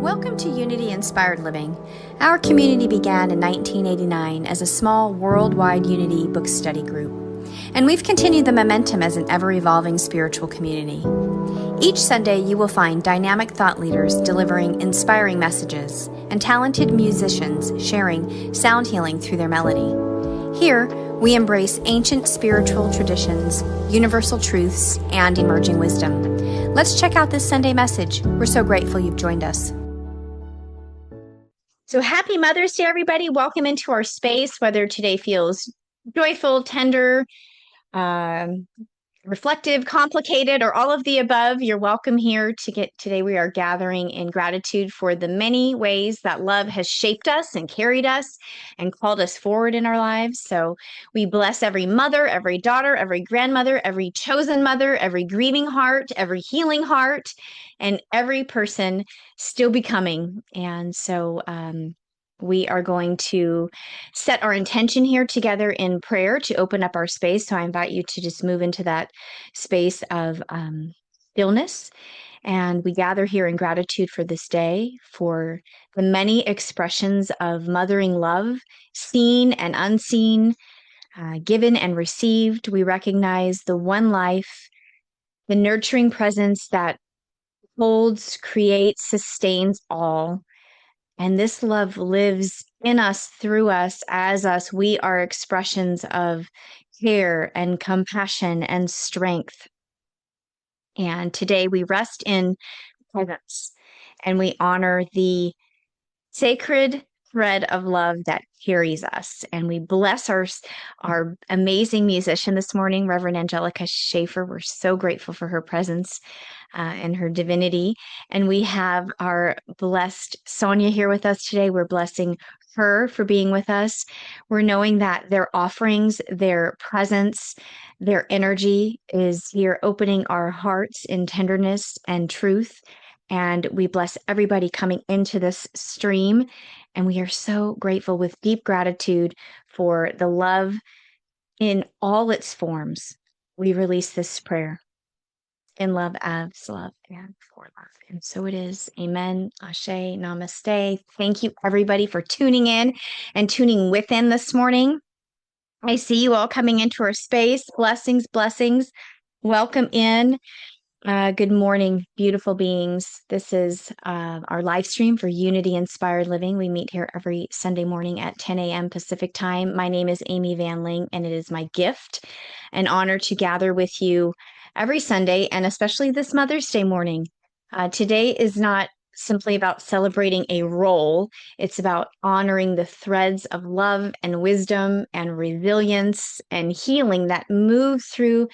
Welcome to Unity Inspired Living. Our community began in 1989 as a small worldwide Unity book study group, and we've continued the momentum as an ever-evolving spiritual community. Each Sunday, you will find dynamic thought leaders delivering inspiring messages and talented musicians sharing sound healing through their melody. Here, we embrace ancient spiritual traditions, universal truths, and emerging wisdom. Let's check out this Sunday message. We're so grateful you've joined us. So happy Mother's Day, everybody. Welcome into our space, whether today feels joyful, tender, reflective, complicated, or all of the above. You're welcome here today. We are gathering in gratitude for the many ways that love has shaped us and carried us and called us forward in our lives. So we bless every mother, every daughter, every grandmother, every chosen mother, every grieving heart, every healing heart, and every person still becoming. And so we are going to set our intention here together in prayer to open up our space. So I invite you to just move into that space of stillness. And we gather here in gratitude for this day, for the many expressions of mothering love, seen and unseen, given and received. We recognize the one life, the nurturing presence that holds, creates, sustains all. And this love lives in us, through us, as us. We are expressions of care and compassion and strength. And today we rest in presence and we honor the sacred thread of love that carries us. And we bless our amazing musician this morning, Reverend Angelica Schaefer. We're so grateful for her presence and her divinity. And we have our blessed Sonia here with us today. We're blessing her for being with us. We're knowing that their offerings, their presence, their energy is here opening our hearts in tenderness and truth. And we bless everybody coming into this stream. And we are so grateful with deep gratitude for the love in all its forms. We release this prayer in love, as love, and for love. And so it is. Amen. Ashe. Namaste. Thank you, everybody, for tuning in and tuning within this morning. I see you all coming into our space. Blessings, blessings. Welcome in. Good morning, beautiful beings. This is our live stream for Unity Inspired Living. We meet here every Sunday morning at 10 a.m. Pacific time. My name is Amy Van Ling, and it is my gift and honor to gather with you every Sunday, and especially this Mother's Day morning. Today is not simply about celebrating a role. It's about honoring the threads of love and wisdom and resilience and healing that move through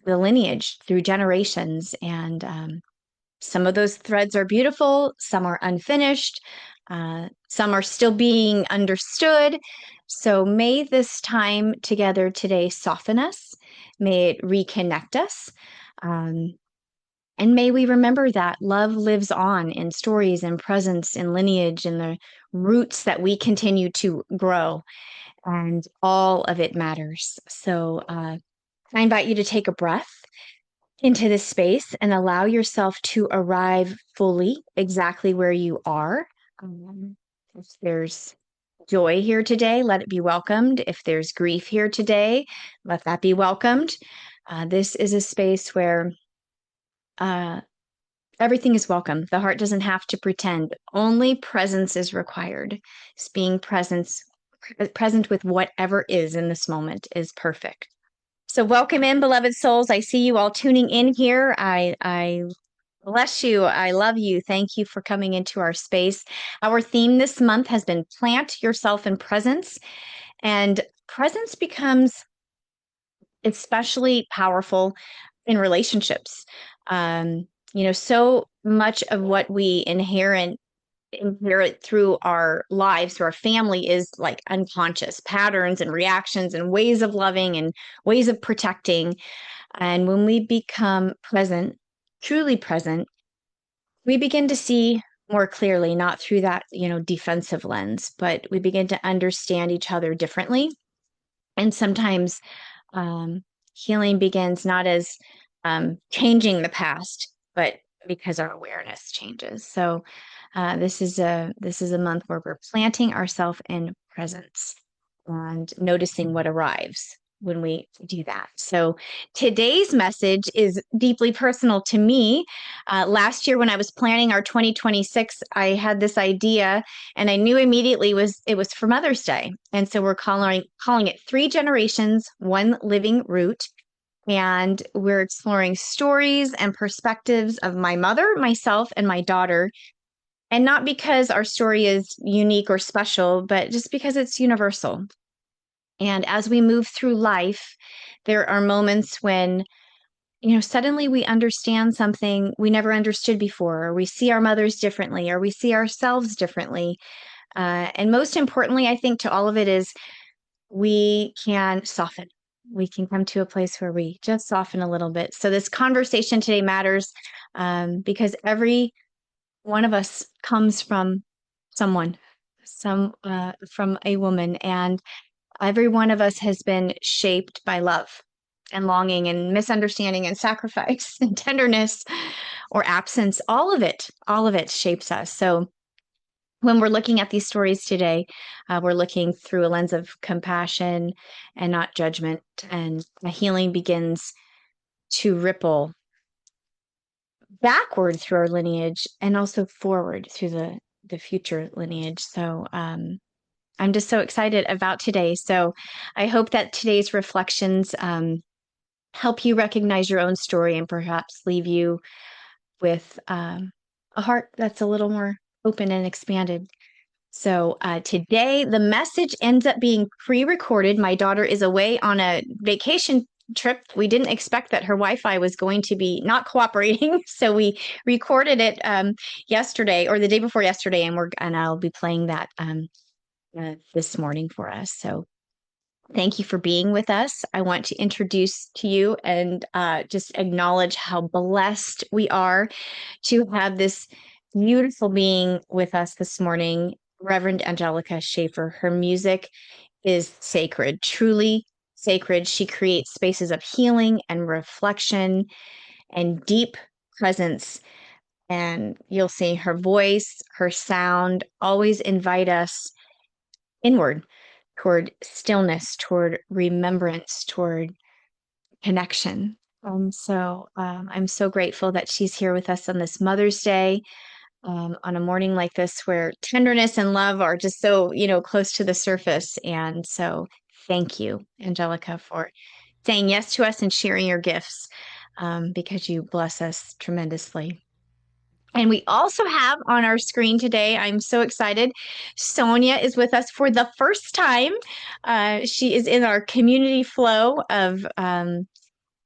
the lineage, through generations. And some of those threads are beautiful, some are unfinished, some are still being understood. So may this time together today soften us, may it reconnect us, and may we remember that love lives on in stories and presence and lineage and the roots that we continue to grow, and all of it matters. So I invite you to take a breath into this space and allow yourself to arrive fully exactly where you are. If there's joy here today, let it be welcomed. If there's grief here today, let that be welcomed. This is a space where everything is welcome. The heart doesn't have to pretend. Only presence is required. Just being present with whatever is in this moment is perfect. So welcome in, beloved souls. I see you all tuning in here. I bless you. I love you. Thank you for coming into our space. Our theme this month has been plant yourself in presence. And presence becomes especially powerful in relationships. So much of what we inherit through our lives, through our family, is like unconscious patterns and reactions and ways of loving and ways of protecting. And when we become present, truly present, we begin to see more clearly, not through that, defensive lens, but we begin to understand each other differently. And sometimes healing begins not as changing the past, but because our awareness changes. So this is a month where we're planting ourselves in presence and noticing what arrives when we do that. So today's message is deeply personal to me. Last year, when I was planning our 2026, I had this idea, and I knew immediately it was for Mother's Day, and so we're calling it Three Generations, One Living Root. And we're exploring stories and perspectives of my mother, myself, and my daughter. And not because our story is unique or special, but just because it's universal. And as we move through life, there are moments when, suddenly we understand something we never understood before, or we see our mothers differently, or we see ourselves differently. And most importantly, I think to all of it is we can soften. We can come to a place where we just soften a little bit. So this conversation today matters because every one of us comes from someone, from a woman, and every one of us has been shaped by love and longing and misunderstanding and sacrifice and tenderness or absence. All of it shapes us. So when we're looking at these stories today, we're looking through a lens of compassion and not judgment. And the healing begins to ripple backward through our lineage and also forward through the future lineage. So I'm just so excited about today. So I hope that today's reflections help you recognize your own story and perhaps leave you with a heart that's a little more open and expanded. So today, the message ends up being pre-recorded. My daughter is away on a vacation trip. We didn't expect that her Wi-Fi was going to be not cooperating, so we recorded it yesterday or the day before yesterday, and I'll be playing that this morning for us. So thank you for being with us. I want to introduce to you and just acknowledge how blessed we are to have this beautiful being with us this morning, Reverend Angelica Schaefer. Her music is sacred, truly sacred. She creates spaces of healing and reflection and deep presence. And you'll see her voice, her sound always invite us inward toward stillness, toward remembrance, toward connection. And so I'm so grateful that she's here with us on this Mother's Day, on a morning like this where tenderness and love are just so, close to the surface. And so thank you, Angelica, for saying yes to us and sharing your gifts because you bless us tremendously. And we also have on our screen today, I'm so excited, Sonia is with us for the first time. She is in our community flow of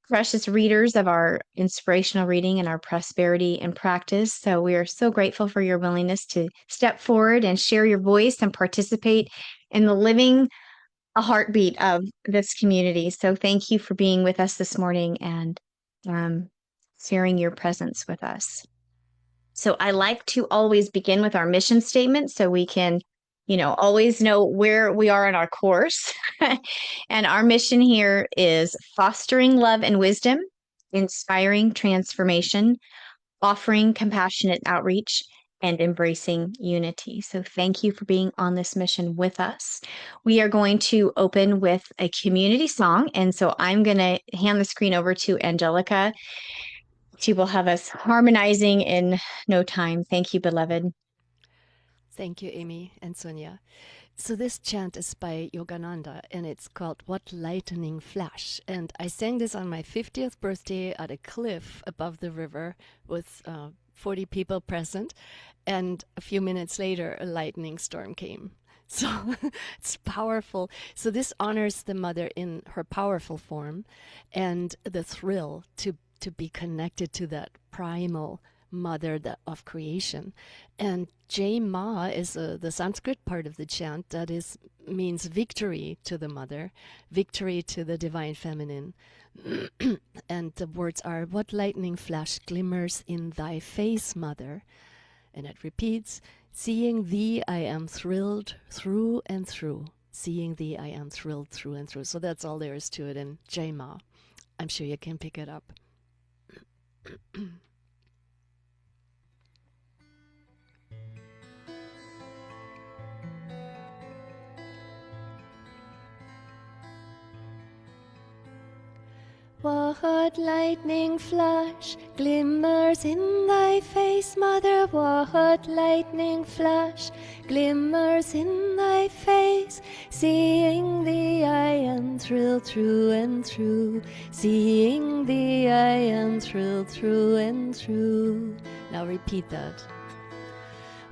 precious readers of our inspirational reading and our prosperity and practice. So we are so grateful for your willingness to step forward and share your voice and participate in the living a heartbeat of this community. So thank you for being with us this morning and sharing your presence with us. So I like to always begin with our mission statement so we can, always know where we are on our course. And our mission here is fostering love and wisdom, inspiring transformation, offering compassionate outreach, and embracing unity. So thank you for being on this mission with us. We are going to open with a community song. And so I'm going to hand the screen over to Angelica. She will have us harmonizing in no time. Thank you, beloved. Thank you, Amy and Sonia. So this chant is by Yogananda and it's called What Lightning Flash. And I sang this on my 50th birthday at a cliff above the river with 40 people present. And a few minutes later, a lightning storm came. So it's powerful. So this honors the mother in her powerful form and the thrill to be connected to that primal mother of creation. And Jai Ma is the Sanskrit part of the chant that means victory to the mother, victory to the divine feminine. And the words are, what lightning flash glimmers in thy face, mother. And it repeats, seeing thee I am thrilled through and through. Seeing thee I am thrilled through and through. So that's all there is to it in Jai Ma. I'm sure you can pick it up. What lightning flash glimmers in thy face, mother? What lightning flash glimmers in thy face? Seeing thee I am thrilled through and through. Seeing thee I am thrilled through and through. Now repeat that.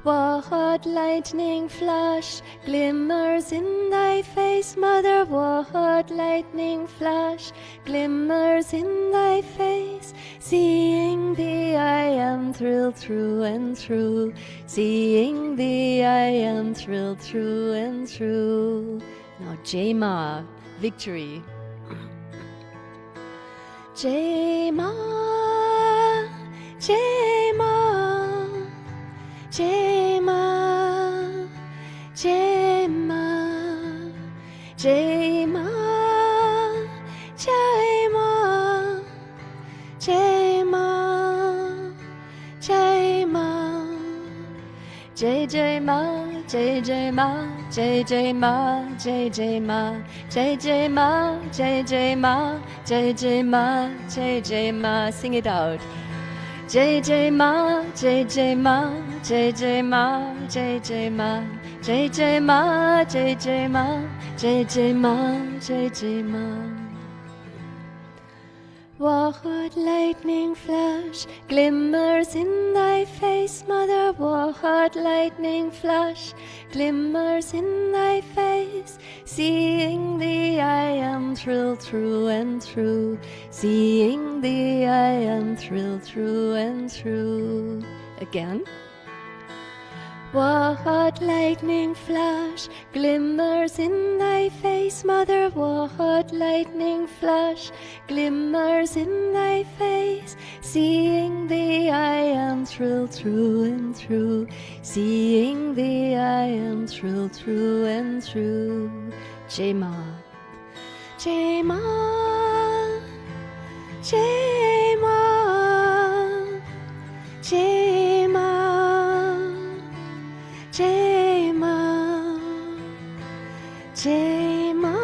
What lightning flash glimmers in thy face, mother? What lightning flash glimmers in thy face? Seeing thee I am thrilled through and through. Seeing thee I am thrilled through and through. Now Jema, victory. Jema, Jema, Jema, Jema, Jema, Jema, Jema, Jema, JJ Ma, JJ Ma, JJ Ma, JJ Ma, JJ Ma, JJ Ma, JJ Ma, JJ Ma. Sing it out. JJ Ma, JJ Ma, JJ Ma, JJ Ma, JJ Ma, JJ Ma, JJ Ma, JJ Ma. What lightning flash glimmers in thy face, mother? What lightning flash glimmers in thy face? Seeing thee I am thrilled through and through. Seeing thee I am thrilled through and through. Again. What lightning flash glimmers in thy face, mother? What lightning flash glimmers in thy face? Seeing thee I am thrilled through and through. Seeing thee I am thrilled through and through. Jema, Jema, Jema, Jema, Jema, Jema,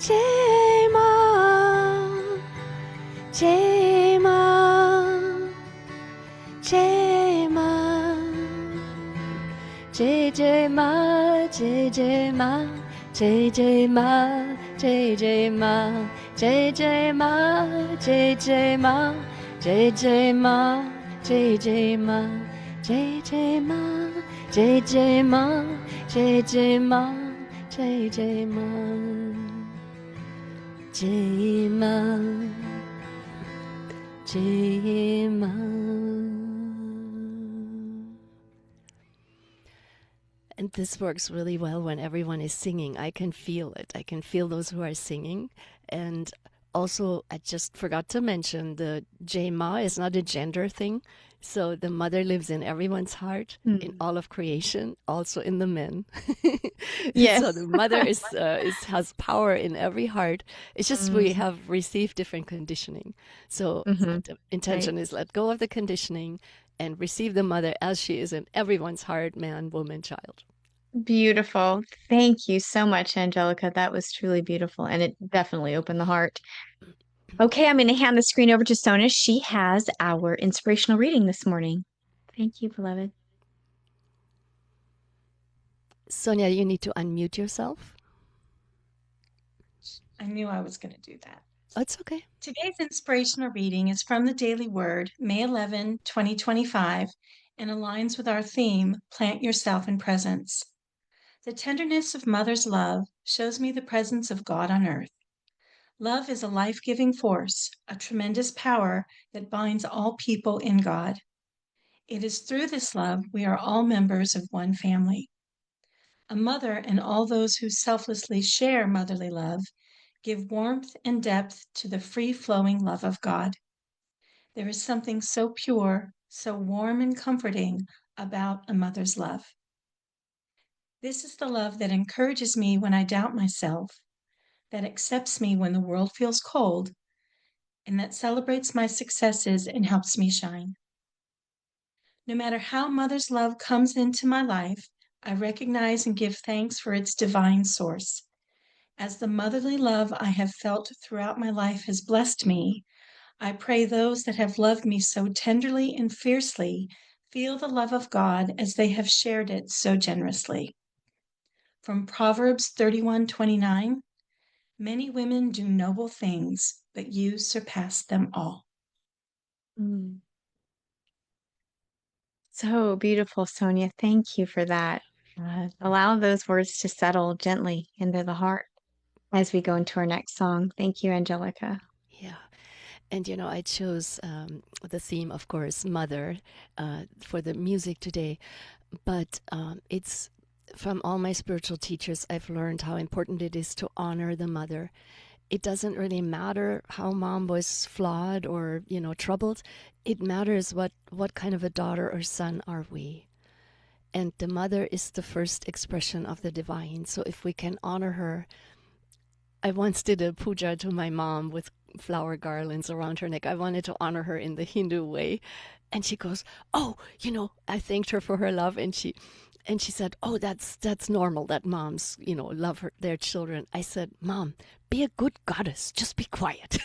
Jema, Jema, Jema, JJ Ma, JJ Ma, JJ Ma, JJ Ma, JJ Ma, JJ Ma, JJ Ma, JJ Ma, JJ Ma, JJ Ma, JJ Ma, JJ Ma, J Ma, J Ma. And this works really well when everyone is singing. I can feel it. I can feel those who are singing. And also, I just forgot to mention the J Ma is not a gender thing. So the mother lives in everyone's heart, in all of creation, also in the men. So Yes. the mother is has power in every heart. It's just we have received different conditioning. So Mm-hmm. the Right. intention is let go of the conditioning and receive the mother as she is in everyone's heart, man, woman, child. Beautiful. Thank you so much, Angelica. That was truly beautiful, and it definitely opened the heart. Okay, I'm going to hand the screen over to Sona. She has our inspirational reading this morning. Thank you, beloved. Sonia, you need to unmute yourself. I knew I was going to do that. Oh, it's okay. Today's inspirational reading is from the Daily Word, May 11, 2025, and aligns with our theme, Plant Yourself in Presence. The tenderness of mother's love shows me the presence of God on earth. Love is a life-giving force, a tremendous power that binds all people in God. It is through this love we are all members of one family. A mother and all those who selflessly share motherly love give warmth and depth to the free-flowing love of God. There is something so pure, so warm and comforting about a mother's love. This is the love that encourages me when I doubt myself, that accepts me when the world feels cold, and that celebrates my successes and helps me shine. No matter how mother's love comes into my life, I recognize and give thanks for its divine source. As the motherly love I have felt throughout my life has blessed me, I pray those that have loved me so tenderly and fiercely feel the love of God as they have shared it so generously. From Proverbs 31:29, many women do noble things, but you surpass them all. Mm. So beautiful, Sonia. Thank you for that. Allow those words to settle gently into the heart as we go into our next song. Thank you, Angelica. Yeah. And I chose the theme, of course, mother, for the music today. But it's from all my spiritual teachers, I've learned how important it is to honor the mother. It doesn't really matter how mom was flawed or, troubled. It matters what kind of a daughter or son are we. And the mother is the first expression of the divine. So if we can honor her, I once did a puja to my mom with flower garlands around her neck. I wanted to honor her in the Hindu way. And she goes, "Oh, I thanked her for her love." And she said, "Oh, that's normal that moms, love their children." I said, "Mom, be a good goddess. Just be quiet."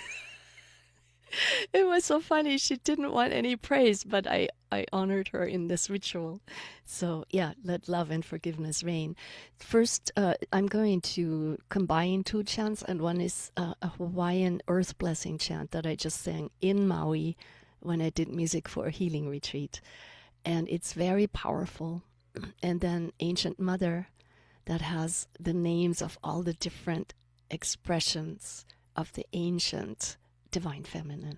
It was so funny. She didn't want any praise, but I honored her in this ritual. So yeah, let love and forgiveness reign. First, I'm going to combine two chants, and one is a Hawaiian earth blessing chant that I just sang in Maui when I did music for a healing retreat. And it's very powerful. And then Ancient Mother, that has the names of all the different expressions of the ancient Divine Feminine.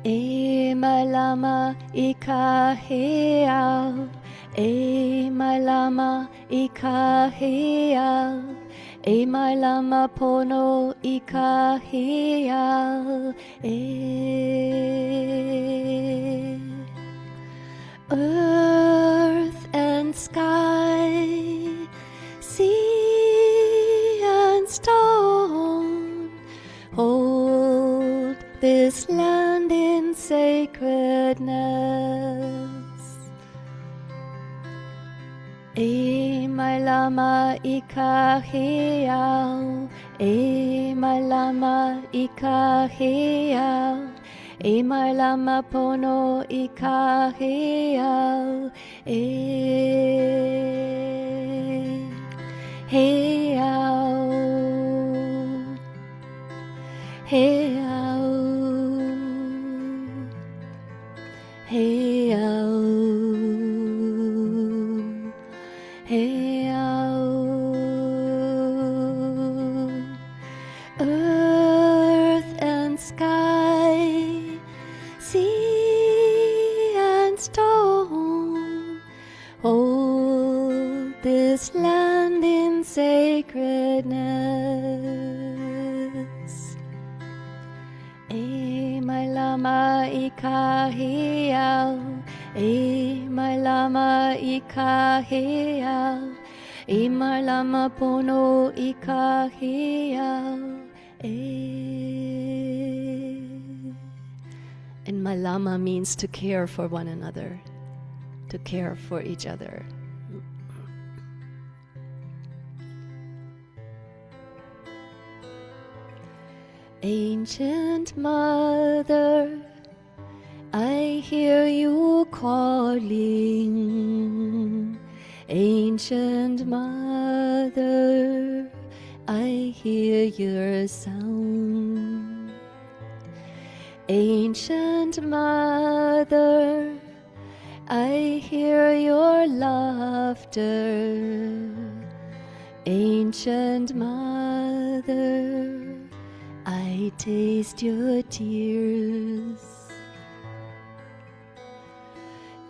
E malama ikaheau, e malama ikaheau, e malama pono ikaheau, e. Earth and sky, sea and stone, hold this land in sacredness. E my lama ikaheau, e my lama ikaheau, e my lama pono ikaheau, e heau, heau, heau, heau. Earth and sky, sea and stone, hold this land in sacredness. E my lama ikaheau, e my lama ikaheau, e my lama pono ikaheau. And malama means to care for one another, to care for each other. Ancient Mother, I hear you calling. Ancient Mother, I hear your sound. Ancient Mother, I hear your laughter. Ancient Mother, I taste your tears.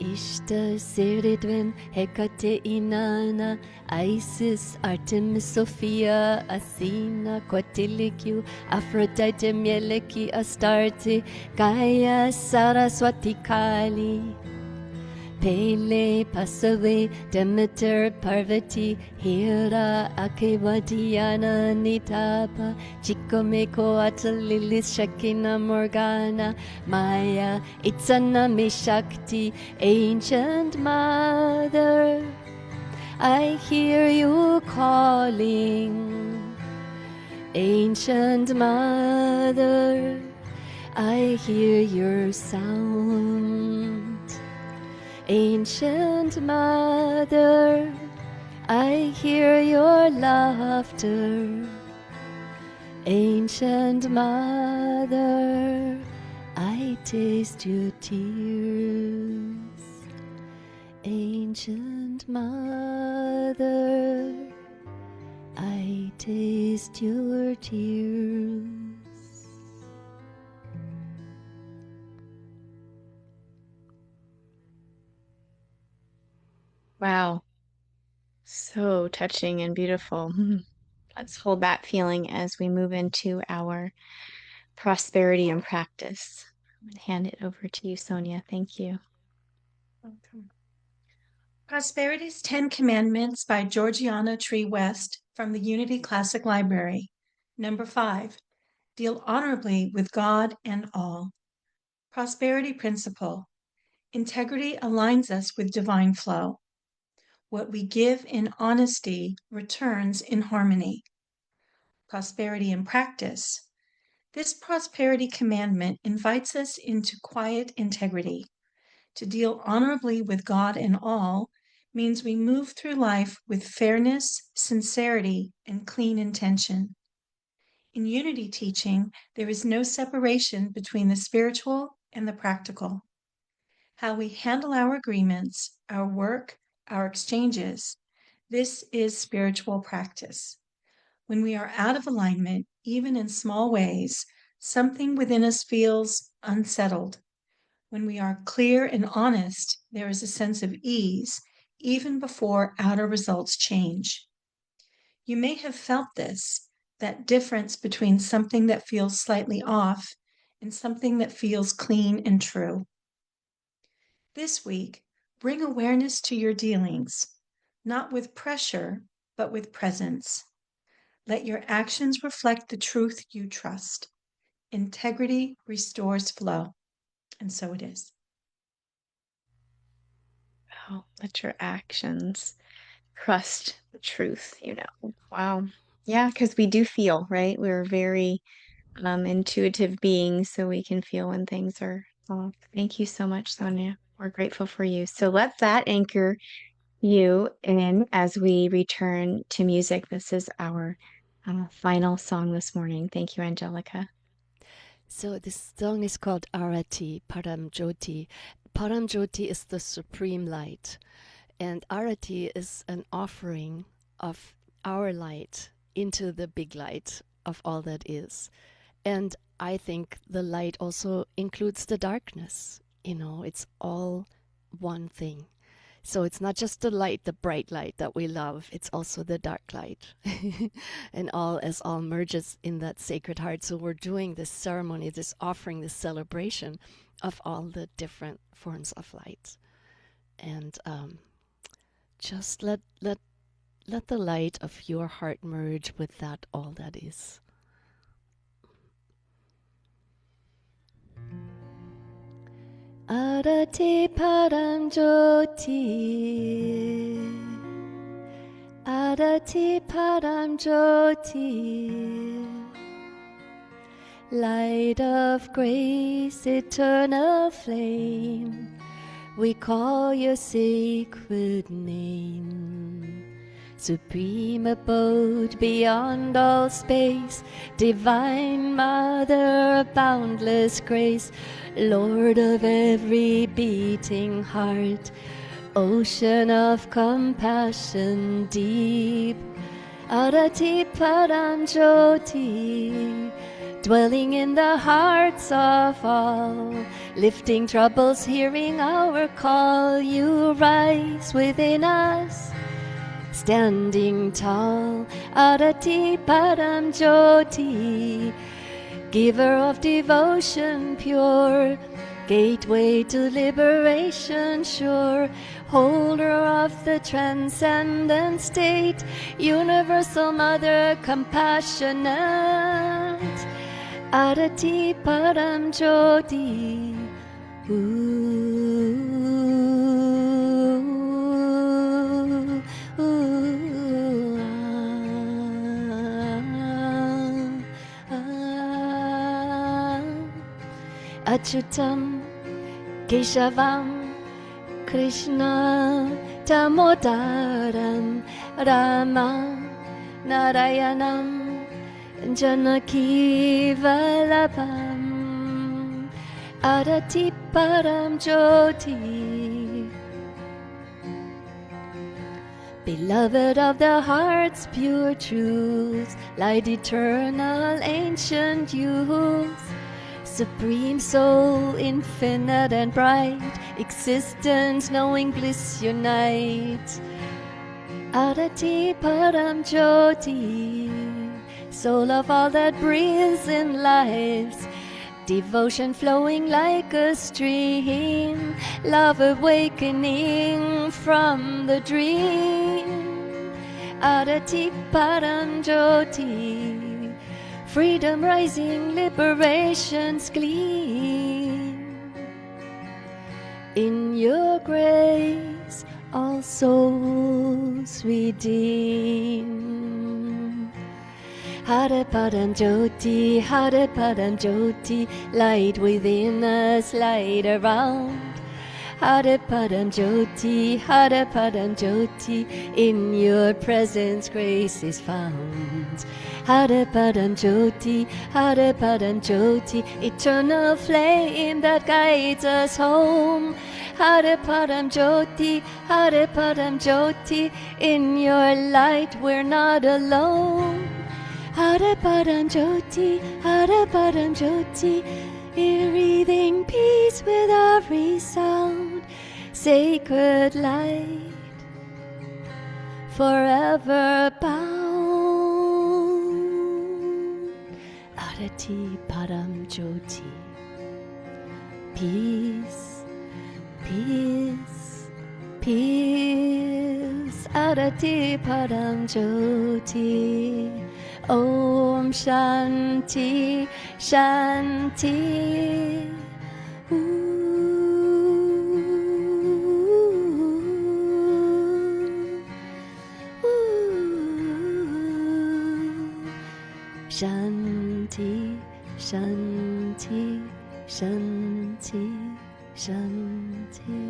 Ishtar, Siridwen, Hecate, Inanna, Isis, Artemis, Sophia, Athena, Quatilicu, Aphrodite, Mieleki, Astarte, Gaia, Saraswati, Kali, Pele, Pasave, Demeter, Parvati, Hira, Akeva, Diana, Nitapa, Chikomeko, Atalilis, Shakina, Morgana, Maya, Itzana, Meshakti, Ancient Mother, I hear you calling. Ancient Mother, I hear your sound. Ancient Mother, I hear your laughter. Ancient Mother, I taste your tears. Ancient Mother, I taste your tears. Wow. So touching and beautiful. Let's hold that feeling as we move into our prosperity and practice. I'm going to hand it over to you, Sonia. Thank you. Welcome. Prosperity's 10 Commandments by Georgiana Tree West from the Unity Classic Library. Number 5, deal honorably with God and all. Prosperity principle. Integrity aligns us with divine flow. What we give in honesty returns in harmony. Prosperity in practice. This prosperity commandment invites us into quiet integrity. To deal honorably with God and all means we move through life with fairness, sincerity, and clean intention. In unity teaching, there is no separation between the spiritual and the practical. How we handle our agreements, our work, our exchanges, this is spiritual practice. When we are out of alignment, even in small ways, something within us feels unsettled. When we are clear and honest, there is a sense of ease, even before outer results change. You may have felt this, that difference between something that feels slightly off and something that feels clean and true. This week, bring awareness to your dealings, not with pressure, but with presence. Let your actions reflect the truth you trust. Integrity restores flow. And so it is. Oh, let your actions trust the truth, Wow. Yeah, because we do feel, right? We're very intuitive beings, so we can feel when things are off. Thank you so much, Sonia. We're grateful for you. So let that anchor you in as we return to music. This is our final song this morning. Thank you, Angelica. So this song is called Arati, Param Jyoti. Param Jyoti is the supreme light, and Arati is an offering of our light into the big light of all that is. And I think the light also includes the darkness. It's all one thing. So it's not just the light, the bright light that we love, it's also the dark light. And all merges in that sacred heart. So we're doing this ceremony, this offering, this celebration of all the different forms of light. And just let the light of your heart merge with that all that is. Arati Param Jyoti, Arati Param Jyoti, light of grace, eternal flame, we call your sacred name. Supreme abode beyond all space, divine mother of boundless grace, Lord of every beating heart, ocean of compassion deep, Arati Param Jyoti, dwelling in the hearts of all, lifting troubles, hearing our call, you rise within us, standing tall, Arati Param Jyoti, giver of devotion pure, gateway to liberation sure, holder of the transcendent state, universal mother compassionate, Adati Param Jyoti. Achyutam Keshavam Krishna Damodaram Rama Narayanam Janaki Vallabham Adati Param Jyoti. Beloved of the heart's pure truth, light eternal, ancient youth, supreme soul, infinite and bright, existence knowing bliss unite. Adati Param Jyoti, soul of all that breathes in lives, devotion flowing like a stream, love awakening from the dream. Adati Param Jyoti, freedom rising, liberation's gleam. In your grace all souls redeem. Hare Param Jyoti, Hare Param Jyoti, light within us, light around. Hare Param Jyoti, Hare Param Jyoti, in your presence grace is found. Hare Param Jyoti, Hare Param Jyoti, eternal flame that guides us home. Hare Param Jyoti, Hare Param Jyoti, in your light we're not alone. Hare Param Jyoti, Hare Param Jyoti, breathing peace with every sound, sacred light, forever bound. Adati Param Jyoti, peace, peace, peace. Adati Param Jyoti, Om Shanti, Shanti. Shanti, Shanti, Shanti, Shanti.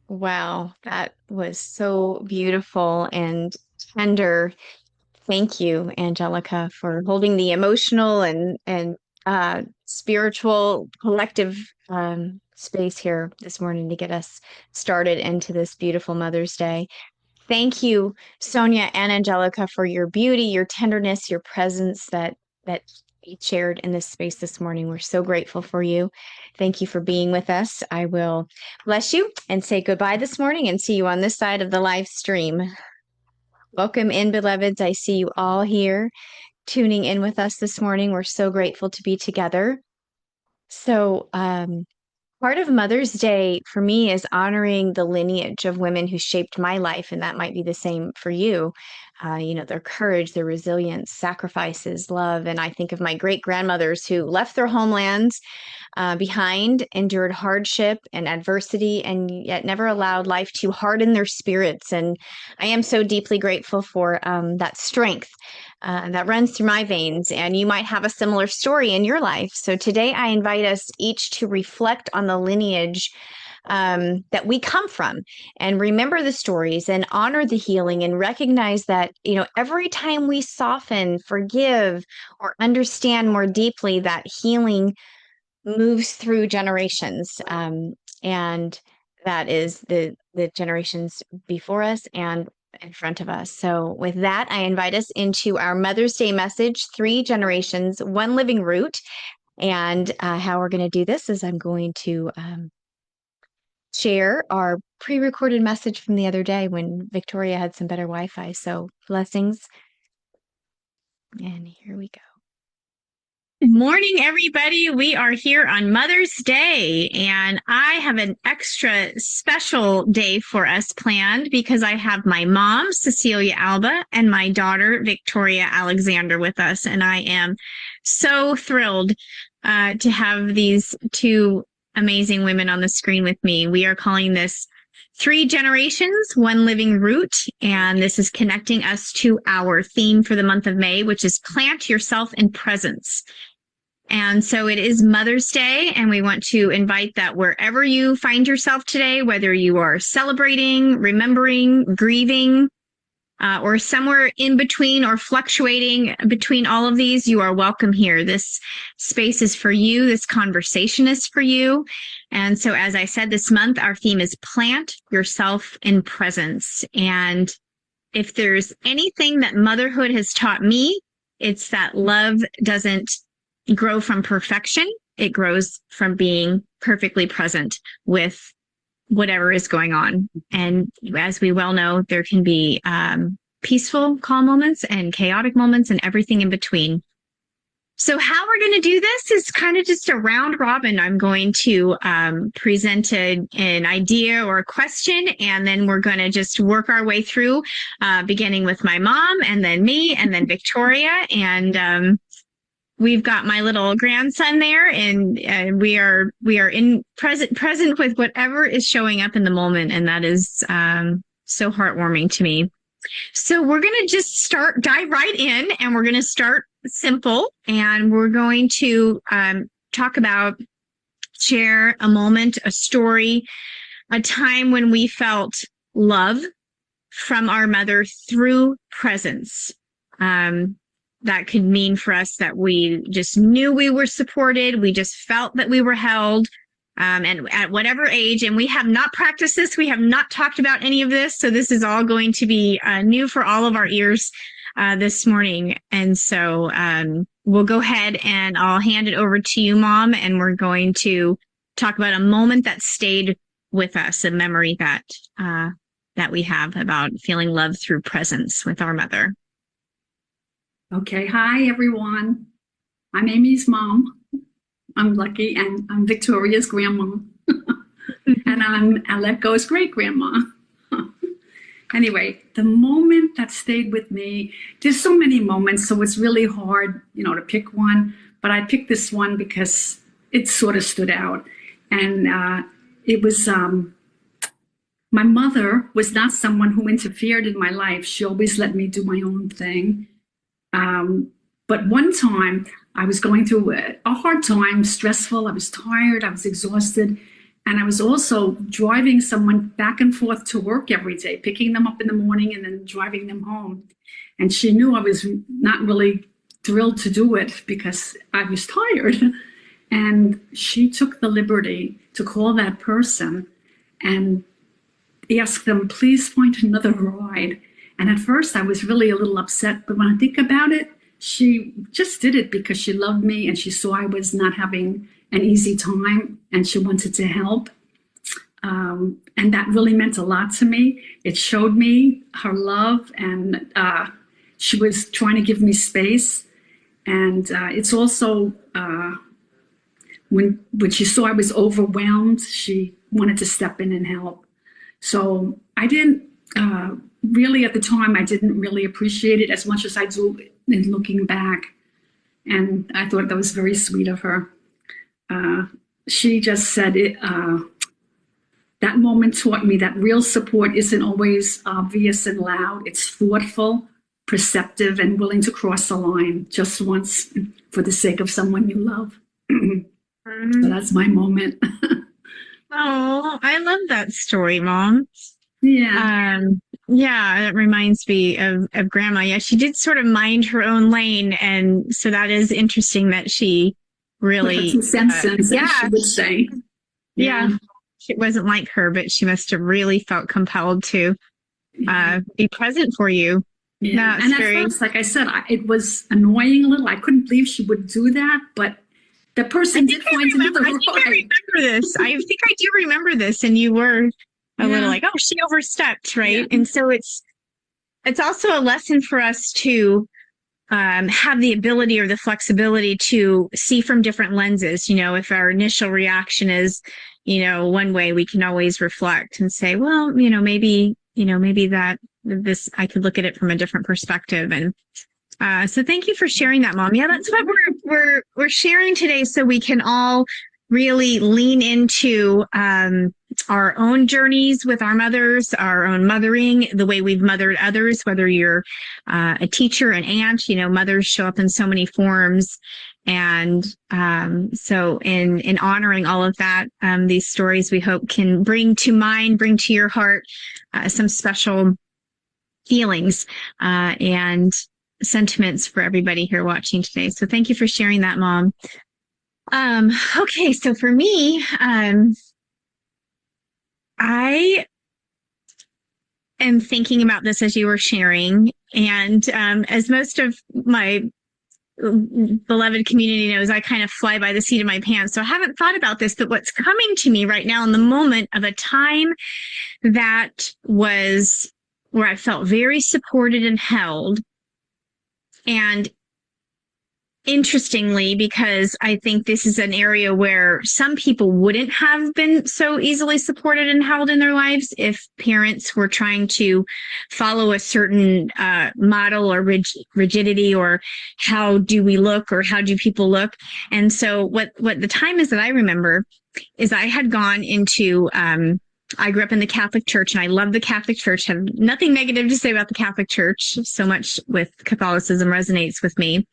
Wow, that was so beautiful and tender. Thank you, Angelica, for holding the emotional and spiritual collective space here this morning to get us started into this beautiful Mother's Day. Thank you, Sonia and Angelica, for your beauty, your tenderness, your presence that you shared in this space this morning. We're so grateful for you. Thank you for being with us. I will bless you and say goodbye this morning and see you on this side of the live stream. Welcome in, beloveds. I see you all here tuning in with us this morning. We're so grateful to be together. So, part of Mother's Day for me is honoring the lineage of women who shaped my life, and that might be the same for you. Their courage, their resilience, sacrifices, love. And I think of my great grandmothers who left their homelands behind, endured hardship and adversity, and yet never allowed life to harden their spirits. And I am so deeply grateful for that strength that runs through my veins. And you might have a similar story in your life. So today I invite us each to reflect on the lineage that we come from and remember the stories and honor the healing and recognize that, every time we soften, forgive, or understand more deeply, that healing moves through generations. And that is the generations before us and in front of us. So with that, I invite us into our Mother's Day message, 3 generations, 1 living root. And how we're going to do this is I'm going to share our pre-recorded message from the other day when Victoria had some better Wi-Fi. So blessings. And here we go. Good morning, everybody. We are here on Mother's Day, and I have an extra special day for us planned because I have my mom, Cecilia Alba, and my daughter, Victoria Alexander, with us. And I am so thrilled to have these two amazing women on the screen with me. We are calling this 3 Generations, One Living Root, and this is connecting us to our theme for the month of May, which is Plant Yourself in Presence. And so it is Mother's Day, and we want to invite that wherever you find yourself today, whether you are celebrating, remembering, grieving, or somewhere in between or fluctuating between all of these, you are welcome here. This space is for you. This conversation is for you. And so, as I said, this month, our theme is Plant Yourself in Presence. And if there's anything that motherhood has taught me, it's that love doesn't grow from perfection. It grows from being perfectly present with whatever is going on. And as we well know, there can be peaceful, calm moments and chaotic moments and everything in between. So how we're going to do this is kind of just a round robin. I'm going to present an idea or a question, and then we're going to just work our way through, beginning with my mom and then me and then Victoria. And we've got my little grandson there, and we are in present with whatever is showing up in the moment, and that is so heartwarming to me. So we're going to just dive right in, and we're going to start simple, and we're going to talk about, share a moment, a story, a time when we felt love from our mother through presence. That could mean for us that we just knew we were supported. We just felt that we were held. And at whatever age, and we have not practiced this, we have not talked about any of this. So this is all going to be new for all of our ears this morning. And so we'll go ahead and I'll hand it over to you, Mom. And we're going to talk about a moment that stayed with us, a memory that we have about feeling love through presence with our mother. Okay, hi everyone. I'm Amy's mom. I'm Lucky, and I'm Victoria's grandma. And I'm Aleko's great-grandma. Anyway, the moment that stayed with me, there's so many moments, so it's really hard, to pick one. But I picked this one because it sort of stood out. And it was, my mother was not someone who interfered in my life. She always let me do my own thing. But one time I was going through a hard time, stressful. I was tired. I was exhausted. And I was also driving someone back and forth to work every day, picking them up in the morning and then driving them home. And she knew I was not really thrilled to do it because I was tired. And she took the liberty to call that person and ask them, please find another ride. And at first I was really a little upset, but when I think about it, she just did it because she loved me and she saw I was not having an easy time and she wanted to help. And that really meant a lot to me. It showed me her love, and she was trying to give me space. And it's also, when she saw I was overwhelmed, she wanted to step in and help. So I didn't, really at the time, I didn't really appreciate it as much as I do in looking back. And I thought that was very sweet of her. She just said it, that moment taught me that real support isn't always obvious and loud. It's thoughtful, perceptive, and willing to cross a line just once for the sake of someone you love. So that's my moment. Oh, I love that story, Mom. Yeah. Yeah, that reminds me of Grandma. Yeah, she did sort of mind her own lane. And so that is interesting that she really... 2 cents, yeah, she would say. Yeah. It wasn't like her, but she must have really felt compelled to be present for you. Yeah, and at first, like I said, it was annoying a little. I couldn't believe she would do that, but the person did find another ride. I remember this. I think I do remember this, and you were a little like, oh, she overstepped, right? Yeah. And so it's also a lesson for us to have the ability or the flexibility to see from different lenses. If our initial reaction is, one way, we can always reflect and say, well, maybe that this, I could look at it from a different perspective. And so thank you for sharing that, Mom. Yeah, that's what we're sharing today, so we can all really lean into our own journeys with our mothers, our own mothering, the way we've mothered others, whether you're a teacher, an aunt, mothers show up in so many forms. And so in honoring all of that, these stories we hope can bring to your heart some special feelings and sentiments for everybody here watching today. So thank you for sharing that, Mom. Okay, so for me, I am thinking about this as you were sharing, and as most of my beloved community knows, I kind of fly by the seat of my pants. So I haven't thought about this, but what's coming to me right now in the moment of a time that was where I felt very supported and held. And interestingly, because I think this is an area where some people wouldn't have been so easily supported and held in their lives if parents were trying to follow a certain model or rigidity, or how do we look, or how do people look. And so what the time is that I remember is I had gone into I grew up in the Catholic Church, and I love the Catholic Church. Have nothing negative to say about the Catholic Church. So much with Catholicism resonates with me.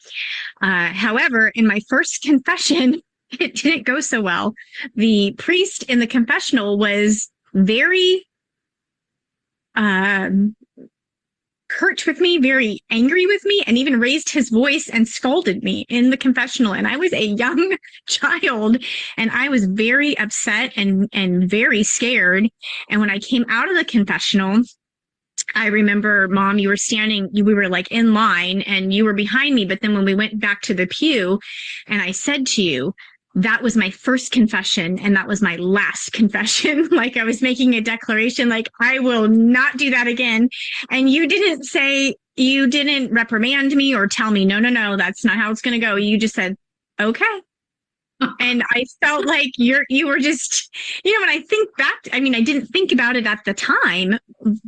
However, in my first confession, it didn't go so well. The priest in the confessional was very curt with me, very angry with me, and even raised his voice and scolded me in the confessional. And I was a young child, and I was very upset and very scared. And when I came out of the confessional, I remember, Mom, you were standing, we were like in line, and you were behind me. But then when we went back to the pew, and I said to you, that was my first confession, and that was my last confession. Like, I was making a declaration, like, I will not do that again. And you didn't reprimand me or tell me, no, that's not how it's going to go. You just said, okay. And I felt like you were just, when I think back, I didn't think about it at the time,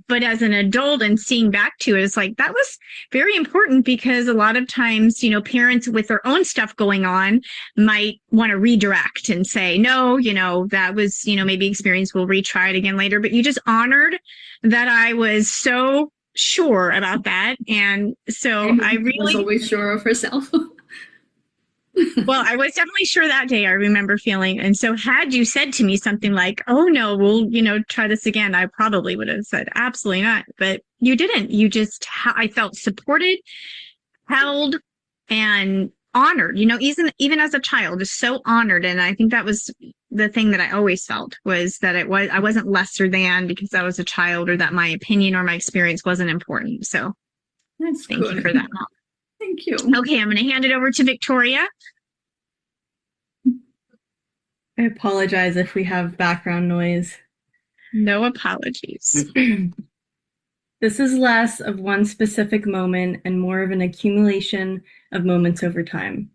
but as an adult and seeing back to it, it's like, that was very important, because a lot of times, parents with their own stuff going on might want to redirect and say, no, that was, maybe experience, we'll retry it again later. But you just honored that I was so sure about that. And so I really was always sure of herself. Well, I was definitely sure that day, I remember feeling. And so had you said to me something like, oh no, we'll, try this again, I probably would have said, absolutely not. But you didn't. You just, I felt supported, held, and honored, even as a child, just so honored. And I think that was the thing that I always felt, was that I wasn't lesser than because I was a child, or that my opinion or my experience wasn't important. So thank you for that, Mom. Thank you. Okay, I'm going to hand it over to Victoria. I apologize if we have background noise. No apologies. This is less of one specific moment and more of an accumulation of moments over time.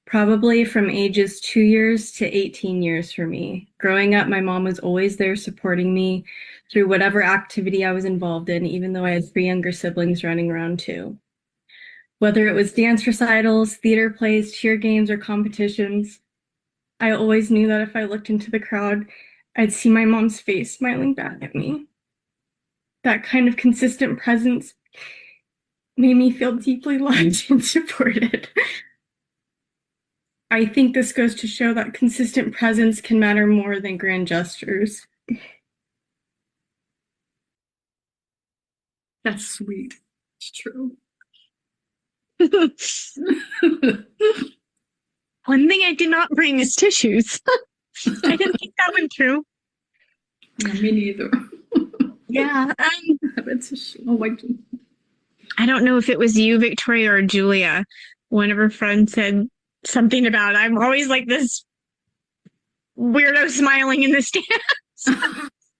Probably from ages 2 years to 18 years for me. Growing up, my mom was always there supporting me through whatever activity I was involved in, even though I had 3 younger siblings running around too. Whether it was dance recitals, theater plays, cheer games, or competitions, I always knew that if I looked into the crowd, I'd see my mom's face smiling back at me. That kind of consistent presence made me feel deeply loved and supported. I think this goes to show that consistent presence can matter more than grand gestures. That's sweet. It's true. One thing I did not bring is tissues. I didn't think that went through. Yeah, me neither. Yeah. Oh, I don't know if it was you, Victoria, or Julia. One of her friends said something about, I'm always like this weirdo smiling in the stands.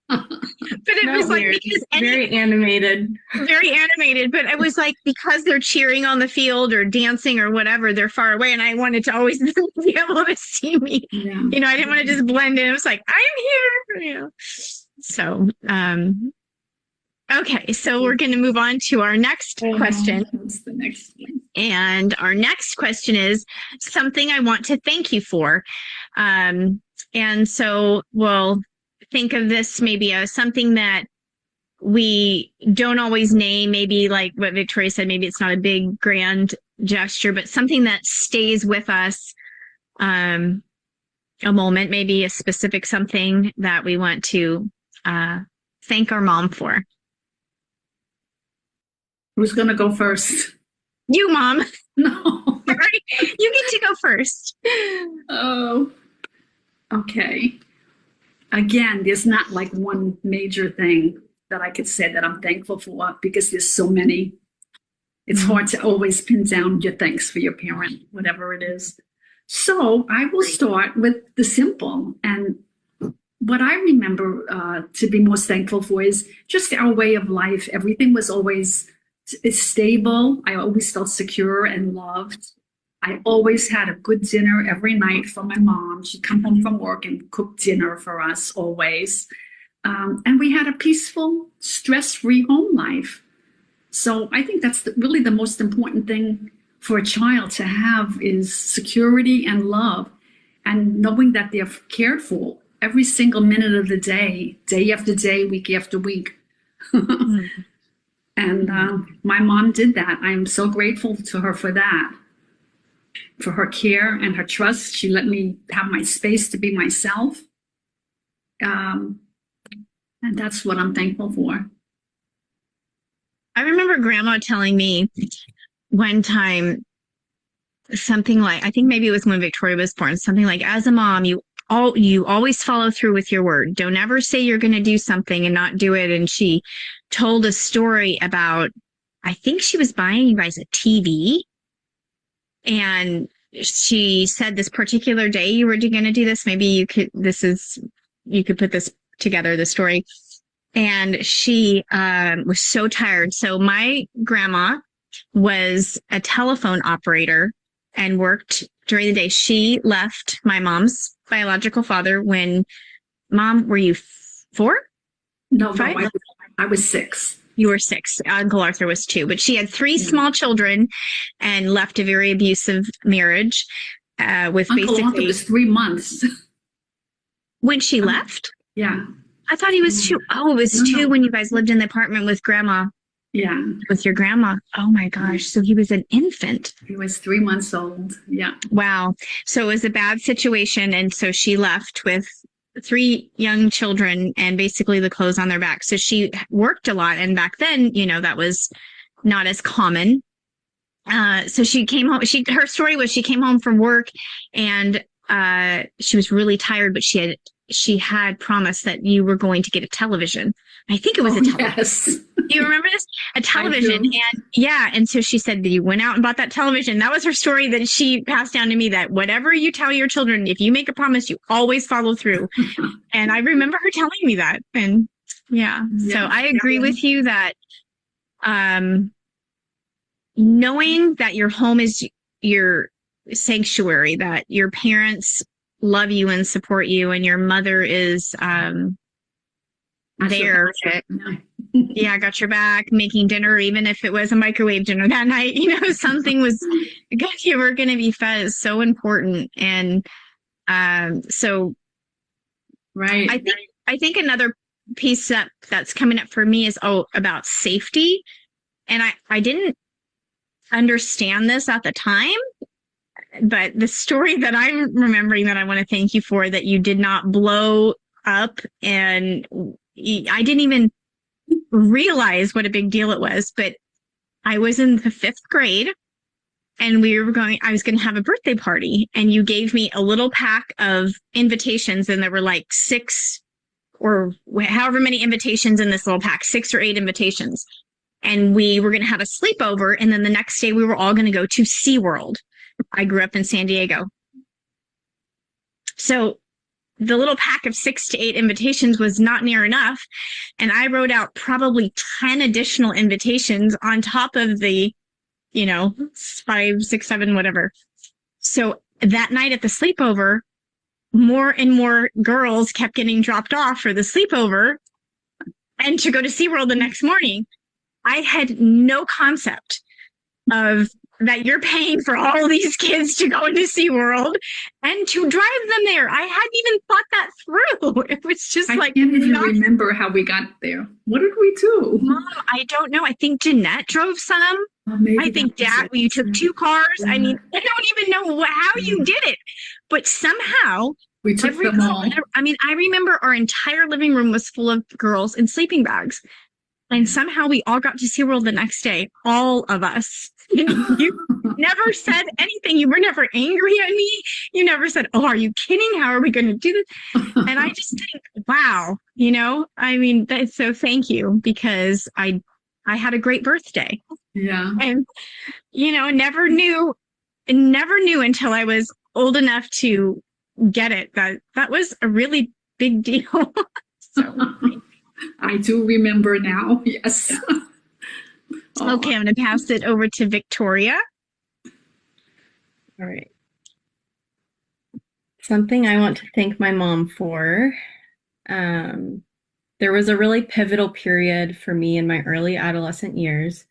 But it was like, Weird. because Very animated. very animated, but it was like, because they're cheering on the field or dancing or whatever, they're far away. And I wanted to always be able to see me. Yeah. You know, I didn't want to just blend in. It was like, I'm here, you know. So, okay. So we're going to move on to our next question. What's the next one? And our next question is something I want to thank you for. And so we'll think of this maybe as something that we don't always name, maybe like what Victoria said, maybe it's not a big grand gesture, but something that stays with us, a moment, maybe a specific something that we want to thank our mom for. Who's going to go first? You, Mom. No. All right. You get to go first. Oh, okay. Again, there's not like one major thing that I could say that I'm thankful for because there's so many. It's hard to always pin down your thanks for your parent, whatever it is. So I will start with the simple. And what I remember to be most thankful for is just our way of life. Everything was always stable. I always felt secure and loved. I always had a good dinner every night from my mom. She'd come home from work and cook dinner for us always. And we had a peaceful, stress-free home life. So I think that's really the most important thing for a child to have is security and love and knowing that they're cared for every single minute of the day after day, week after week. And my mom did that. I am so grateful to her for that, for her care and her trust. She let me have my space to be myself. And that's what I'm thankful for. I remember Grandma telling me one time something like, I think maybe it was when Victoria was born, something like, as a mom, you always follow through with your word. Don't ever say you're going to do something and not do it. And she told a story about, I think she was buying you guys a TV. And she said this particular day you were going to do this. Maybe you could put this together, the story. And she was so tired. So my grandma was a telephone operator and worked during the day. She left my mom's biological father when, Mom, were you 4? No, 5? I was 6. You were 6. Uncle Arthur was 2. But she had 3 small children and left a very abusive marriage with Uncle basically... Arthur was 3 months. When she left? Yeah. I thought he was 2. Oh, it was 2 when you guys lived in the apartment with Grandma. Yeah. With your grandma. Oh my gosh. So he was an infant. He was 3 months old. Yeah. Wow. So it was a bad situation. And so she left with 3 young children and basically the clothes on their back. So she worked a lot. And back then, that was not as common. So she came home. Her story was she came home from work and she was really tired, but she had promised that you were going to get a television. I think it was a television. Yes. Do you remember this? A television. And so she said that you went out and bought that television. That was her story that she passed down to me, that whatever you tell your children, if you make a promise, you always follow through. And I remember her telling me that. And so I agree with you that knowing that your home is your sanctuary, that your parents love you and support you, and your mother is there. Got your back, making dinner, even if it was a microwave dinner that night. Something was good. You were going to be fed is so important. And so, right. I think another piece that's coming up for me is about safety. And I didn't understand this at the time. But the story that I'm remembering that I want to thank you for, that you did not blow up, and I didn't even realize what a big deal it was. But I was in the 5th grade and I was going to have a birthday party, and you gave me a little pack of invitations, and there were like 6 or however many invitations in this little pack, 6 or 8 invitations. And we were going to have a sleepover. And then the next day we were all going to go to SeaWorld. I grew up in San Diego. So the little pack of 6 to 8 invitations was not near enough. And I wrote out probably 10 additional invitations on top of the, 5, 6, 7, whatever. So that night at the sleepover, more and more girls kept getting dropped off for the sleepover and to go to SeaWorld the next morning. I had no concept of that you're paying for all these kids to go into SeaWorld and to drive them there. I hadn't even thought that through. It was just I like, can't even remember how we got there. What did we do? Mom, I don't know. I think Jeanette drove some. I think Dad, you took 2 cars. Yeah. I mean, I don't even know how you did it, but somehow We took them all. I mean, I remember our entire living room was full of girls in sleeping bags. And somehow we all got to SeaWorld the next day, all of us. You never said anything. You were never angry at me. You never said, oh, are you kidding? How are we going to do this? And I just think, wow, I mean, so thank you, because I had a great birthday. Yeah. And, never knew until I was old enough to get it that was a really big deal. So I do remember now. Yes. Okay, I'm going to pass it over to Victoria. All right. Something I want to thank my mom for. There was a really pivotal period for me in my early adolescent years.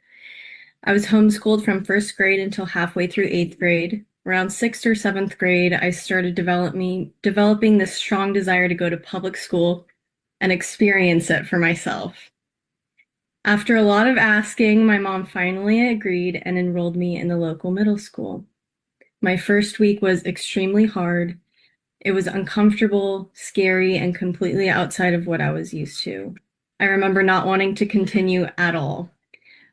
I was homeschooled from 1st grade until halfway through 8th grade. Around 6th or 7th grade, I started developing this strong desire to go to public school and experience it for myself. After a lot of asking, my mom finally agreed and enrolled me in the local middle school. My first week was extremely hard. It was uncomfortable, scary, and completely outside of what I was used to. I remember not wanting to continue at all.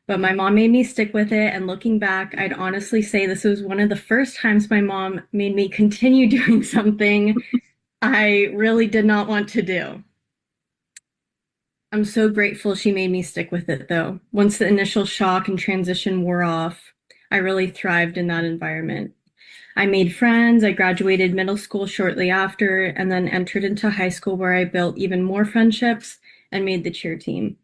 But my mom made me stick with it, and looking back, I'd honestly say this was one of the first times my mom made me continue doing something I really did not want to do. I'm so grateful she made me stick with it, though. Once the initial shock and transition wore off, I really thrived in that environment. I made friends, I graduated middle school shortly after, and then entered into high school where I built even more friendships and made the cheer team.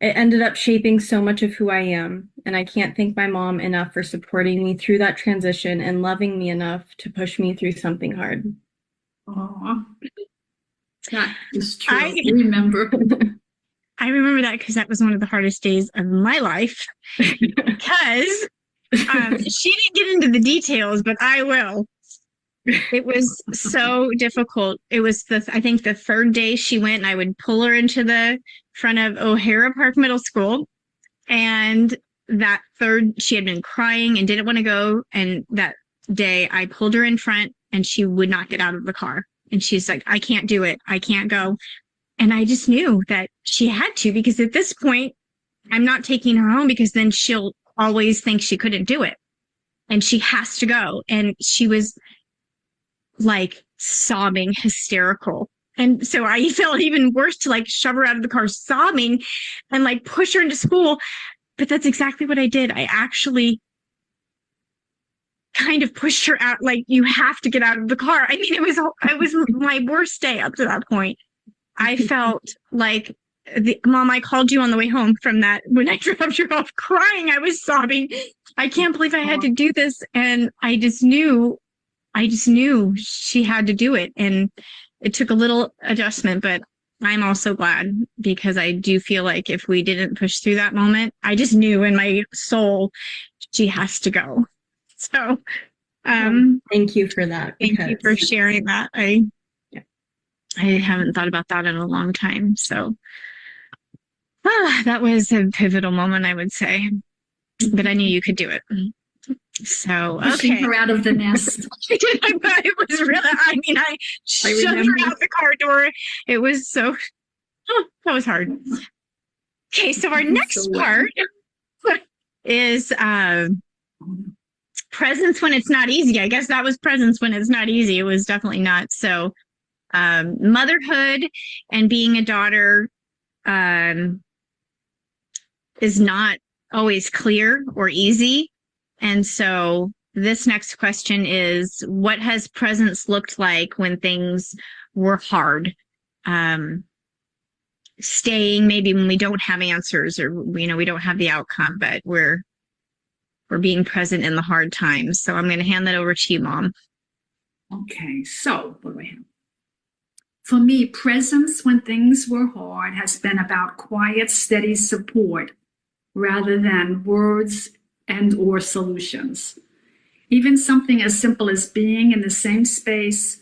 It ended up shaping so much of who I am, and I can't thank my mom enough for supporting me through that transition and loving me enough to push me through something hard. Aww. That is true. I remember. I remember that because that was one of the hardest days of my life. Because she didn't get into the details, but I will. It was so difficult. It was I think the 3rd day she went, and I would pull her into the front of O'Hara Park Middle School. And that 3rd, she had been crying and didn't want to go. And that day I pulled her in front and she would not get out of the car. And she's like, I can't do it. I can't go. And I just knew that she had to, because at this point, I'm not taking her home because then she'll always think she couldn't do it. And she has to go. And she was like sobbing, hysterical. And so I felt even worse to like shove her out of the car sobbing and like push her into school. But that's exactly what I did. I actually kind of pushed her out. Like, you have to get out of the car. I mean, it was my worst day up to that point. I felt like Mom, I called you on the way home from that. When I dropped her off crying, I was sobbing. I can't believe I had to do this. And I just knew she had to do it. And it took a little adjustment, but I'm also glad, because I do feel like if we didn't push through that moment, I just knew in my soul, she has to go. So, thank you for that. Thank you for sharing that. I haven't thought about that in a long time. So that was a pivotal moment, I would say. But I knew you could do it. So, okay. Pushing her out of the nest. It was really, I shoved her out the car door. It was so, that was hard. Okay, so our next part is presence when it's not easy. I guess that was presence when it's not easy. It was definitely not. So, motherhood and being a daughter is not always clear or easy. And so this next question is, what has presence looked like when things we're hard. Staying maybe when we don't have answers or, we don't have the outcome, but we're being present in the hard times. So I'm going to hand that over to you, Mom. Okay, so what do I have? For me, presence when things were hard has been about quiet, steady support rather than words and or solutions. Even something as simple as being in the same space,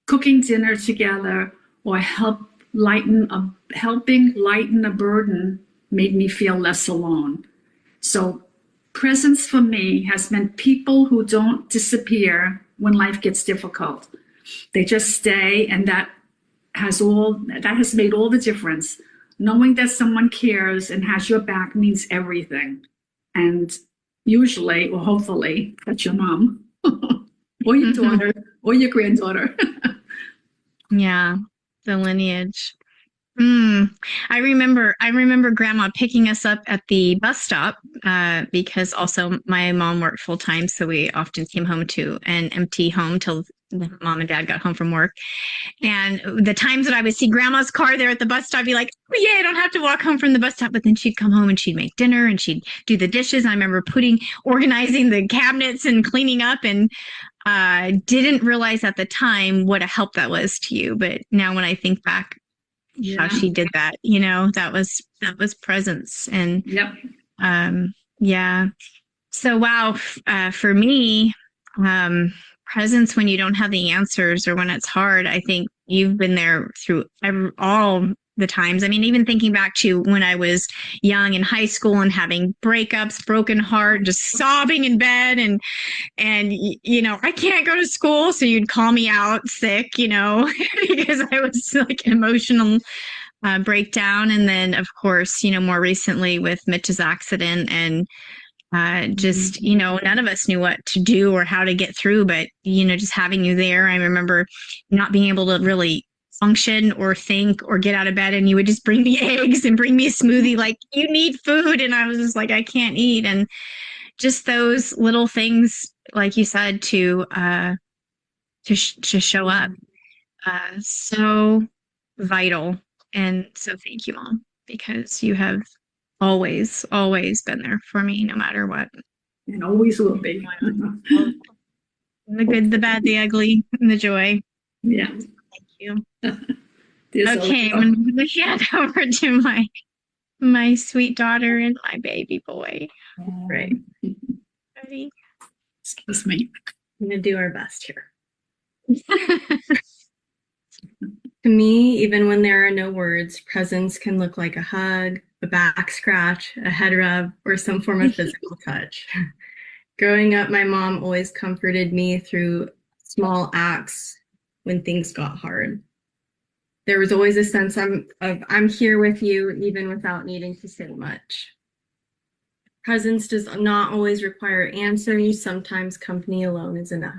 cooking dinner together, or helping lighten a burden made me feel less alone. So presence for me has meant people who don't disappear when life gets difficult. They just stay, and that has made all the difference. Knowing that someone cares and has your back means everything. And usually, or hopefully, that's your mom or your daughter or your granddaughter. Yeah, the lineage. I remember Grandma picking us up at the bus stop because also my mom worked full time, so we often came home to an empty home till Mom and Dad got home from work. And the times that I would see Grandma's car there at the bus stop, I'd be like, oh, yeah, I don't have to walk home from the bus stop. But then she'd come home and she'd make dinner and she'd do the dishes. I remember organizing the cabinets and cleaning up, and didn't realize at the time what a help that was to you. But now when I think back, how she did that, that was presence. And Yep. Yeah. So wow, for me, presence when you don't have the answers or when it's hard. I think you've been there through all the times. I mean, even thinking back to when I was young in high school and having breakups, broken heart, just sobbing in bed, and I can't go to school, so you'd call me out sick, because I was like an emotional breakdown. And then, of course, more recently with Mitch's accident, and just, none of us knew what to do or how to get through, but, just having you there. I remember not being able to really function or think or get out of bed, and you would just bring me eggs and bring me a smoothie, like, you need food. And I was just like, I can't eat. And just those little things, like you said, to show up, so vital. And so thank you, Mom, because you have always been there for me, no matter what. And always will be. The good, the bad, the ugly, and the joy. Yeah. Thank you. Okay, I'm going to hand over to my sweet daughter and my baby boy. Right. Ready? Excuse me. I'm going to do our best here. To me, even when there are no words, presence can look like a hug, a back scratch, a head rub, or some form of physical touch. Growing up, my mom always comforted me through small acts when things got hard. There was always a sense of I'm here with you, even without needing to say much. Presence does not always require answers. Sometimes company alone is enough.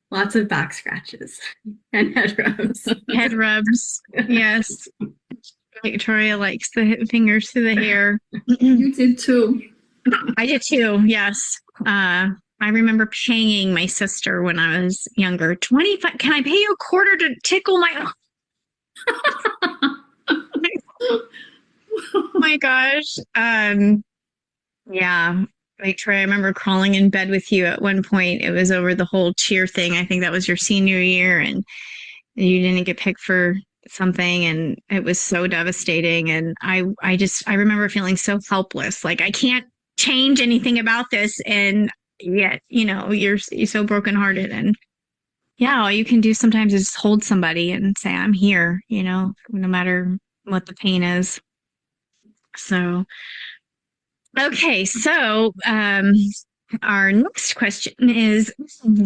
Lots of back scratches and head rubs. Head rubs, yes. Victoria likes the fingers through the hair. You did too. I did too, yes. I remember paying my sister when I was younger, 25. Can I pay you a quarter to tickle my... Oh my gosh. Yeah. Victoria, I remember crawling in bed with you at one point. It was over the whole cheer thing. I think that was your senior year, and you didn't get picked for something, and it was so devastating. And I remember feeling so helpless. Like, I can't change anything about this. And yet, you're so brokenhearted. And yeah, all you can do sometimes is hold somebody and say, I'm here, no matter what the pain is. So, okay. So, our next question is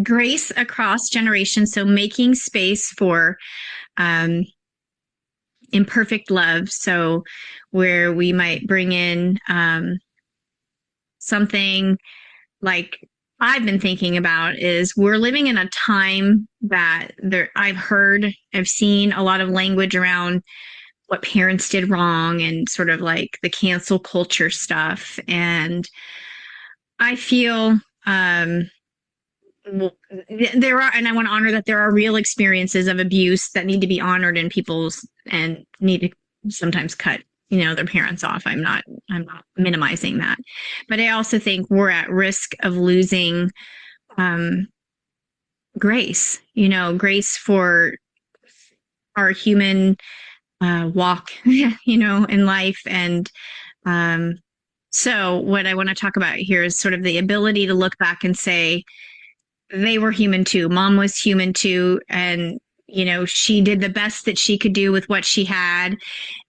grace across generations. So making space for imperfect love. So where we might bring in something like I've been thinking about is we're living in a time that I've seen a lot of language around what parents did wrong and sort of like the cancel culture stuff. And I feel there are, and I want to honor that there are real experiences of abuse that need to be honored in people's and need to sometimes cut, their parents off. I'm not minimizing that. But I also think we're at risk of losing grace, grace for our human walk, in life. And so what I want to talk about here is sort of the ability to look back and say, they were human too. Mom was human too. And, she did the best that she could do with what she had.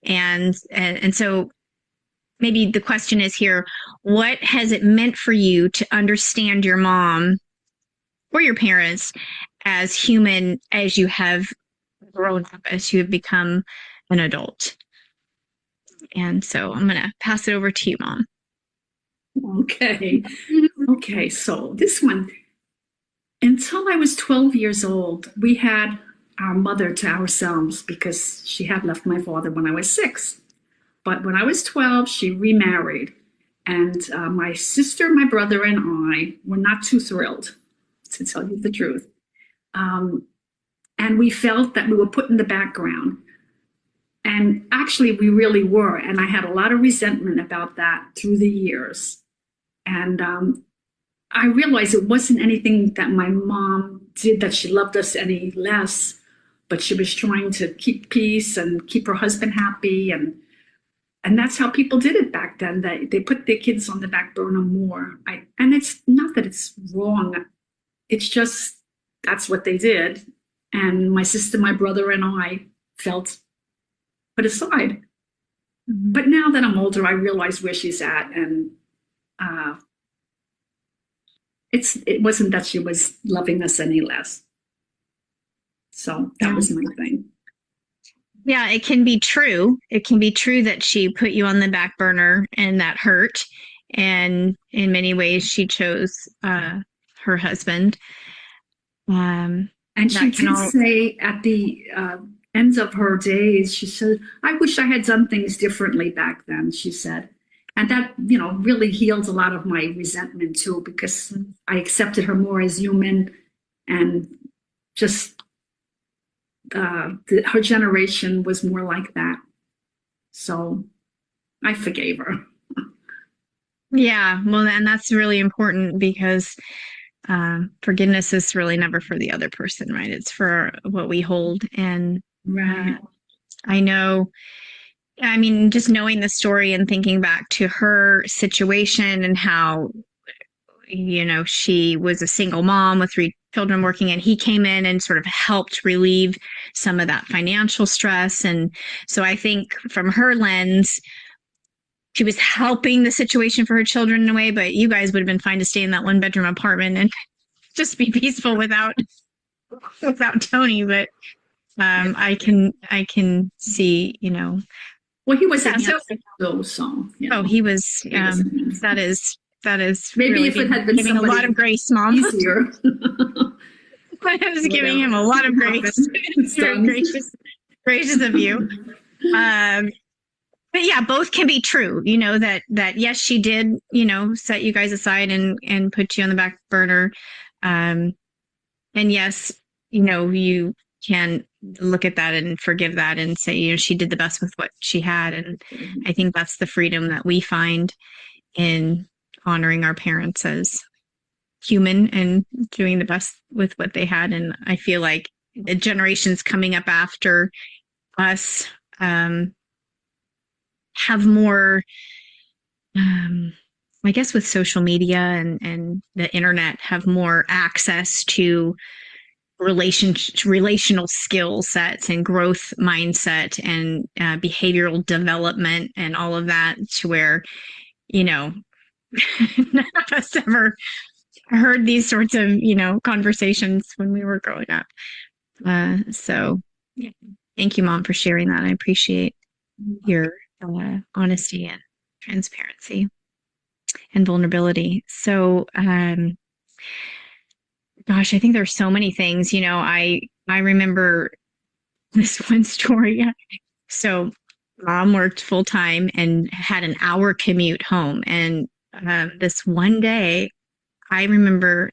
And so maybe the question is here, what has it meant for you to understand your mom or your parents as human as you have grown up, as you have become an adult? And so I'm going to pass it over to you, Mom. Okay. Okay. So this one, until I was 12 years old, we had our mother to ourselves because she had left my father when I was 6. But when I was 12, she remarried. And my sister, my brother, and I were not too thrilled, to tell you the truth. And we felt that we were put in the background. And actually, we really were. And I had a lot of resentment about that through the years. And I realized it wasn't anything that my mom did that she loved us any less, but she was trying to keep peace and keep her husband happy. And that's how people did it back then. They put their kids on the back burner more. And it's not that it's wrong. It's just that's what they did. And my sister, my brother, and I felt put aside. Mm-hmm. But now that I'm older, I realize where she's at. And it wasn't that she was loving us any less. So that was my thing. Yeah, it can be true. It can be true that she put you on the back burner and that hurt. And in many ways, she chose her husband. And she did say at the end of her days, she said, I wish I had done things differently back then, she said. And that, really healed a lot of my resentment too, because I accepted her more as human and just her generation was more like that. So I forgave her. Yeah, well, and that's really important because forgiveness is really never for the other person, right? It's for what we hold. And right. I know, just knowing the story and thinking back to her situation and how, she was a single mom with 3 children working, and he came in and sort of helped relieve some of that financial stress. And so I think from her lens, she was helping the situation for her children in a way, but you guys would have been fine to stay in that 1-bedroom apartment and just be peaceful without Tony. But I can see, Well, he was so. Oh, he was. That is maybe really if it had been giving a lot of grace, Mom. Easier. I was giving him a lot of grace. Very gracious of you. But yeah, both can be true. That yes, she did. Set you guys aside and put you on the back burner. And yes, you can look at that and forgive that and say, she did the best with what she had. And I think that's the freedom that we find in honoring our parents as human and doing the best with what they had. And I feel like the generations coming up after us have more, I guess with social media and the internet, have more access to relational skill sets and growth mindset and behavioral development and all of that, to where, none of us ever heard these sorts of, conversations when we were growing up. So thank you, Mom, for sharing that. I appreciate your honesty and transparency and vulnerability. So, gosh, I think there's so many things, I remember this one story. So Mom worked full time and had an hour commute home. And this one day, I remember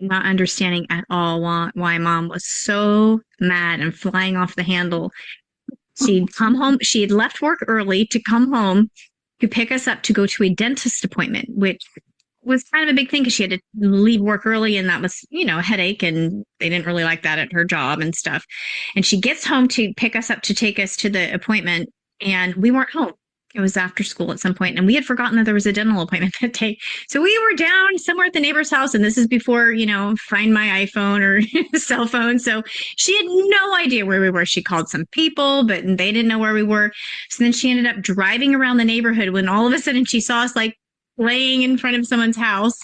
not understanding at all why mom was so mad and flying off the handle. She'd come home, she had left work early to come home to pick us up to go to a dentist appointment, which was kind of a big thing because she had to leave work early and that was, a headache and they didn't really like that at her job and stuff. And she gets home to pick us up to take us to the appointment and we weren't home. It was after school at some point and we had forgotten that there was a dental appointment that day. So we were down somewhere at the neighbor's house and this is before, find my iPhone or cell phone. So she had no idea where we were. She called some people, but they didn't know where we were. So then she ended up driving around the neighborhood when all of a sudden she saw us like laying in front of someone's house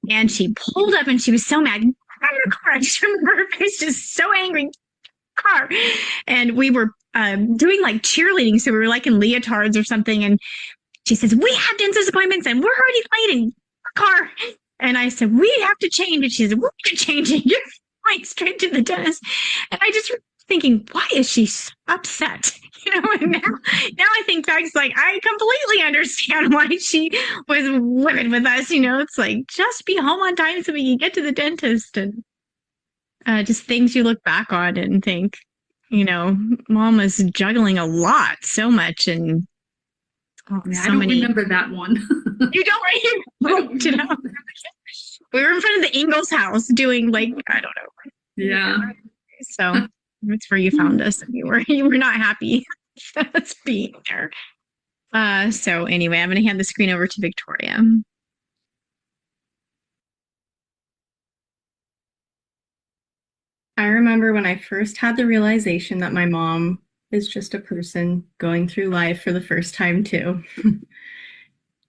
and she pulled up and she was so mad. I just remember her face just so angry. Car. And we were doing like cheerleading. So we were like in leotards or something. And she says, we have dentist appointments and we're already late in the car. And I said, we have to change. And she said, we're changing. You're going straight to the dentist. And I just thinking, why is she so upset? And now I think back, it's like, I completely understand why she was livid with us. It's like, just be home on time so we can get to the dentist. And just things you look back on and think, mom was juggling a lot, so much. And I don't remember that one. You don't, right? We were in front of the Ingalls house doing like, I don't know. Yeah. So that's where you found us and you were not happy with us being there. So anyway, I'm going to hand the screen over to Victoria. I remember when I first had the realization that my mom is just a person going through life for the first time too.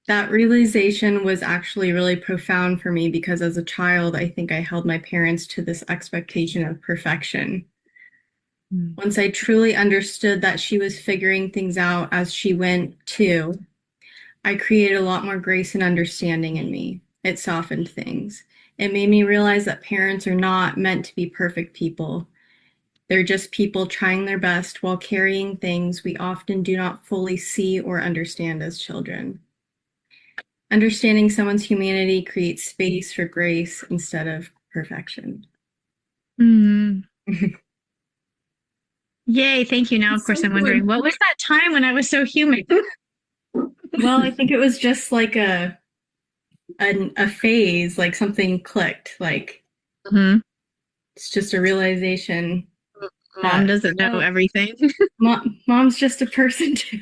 That realization was actually really profound for me because as a child, I think I held my parents to this expectation of perfection. Once I truly understood that she was figuring things out as she went too, I created a lot more grace and understanding in me. It softened things. It made me realize that parents are not meant to be perfect people. They're just people trying their best while carrying things we often do not fully see or understand as children. Understanding someone's humanity creates space for grace instead of perfection. Yay, thank you. Now, of course, I'm wondering, what was that time when I was so human? Well, I think it was just like a phase, like something clicked, like it's just a realization. Mom doesn't know everything. Mom's just a person too.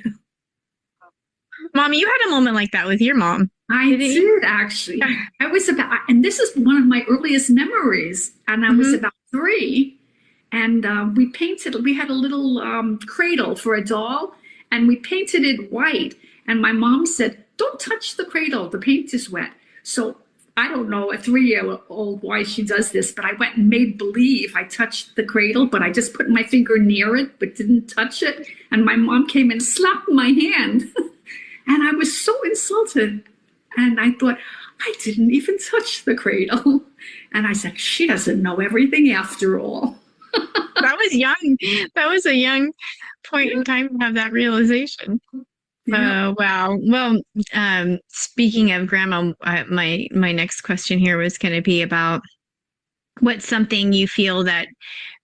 Mom, you had a moment like that with your mom. I did actually. I was and this is one of my earliest memories, and I was about 3. And we had a little cradle for a doll, and we painted it white. And my mom said, don't touch the cradle, the paint is wet. So I don't know, a 3-year-old, why she does this, but I went and made believe I touched the cradle, but I just put my finger near it, but didn't touch it. And my mom came and slapped my hand. And I was so insulted. And I thought, I didn't even touch the cradle. And I said, she doesn't know everything after all. That was young. That was a young point in time to have that realization. Yeah. Wow. Well, speaking of grandma, my next question here was going to be about what's something you feel that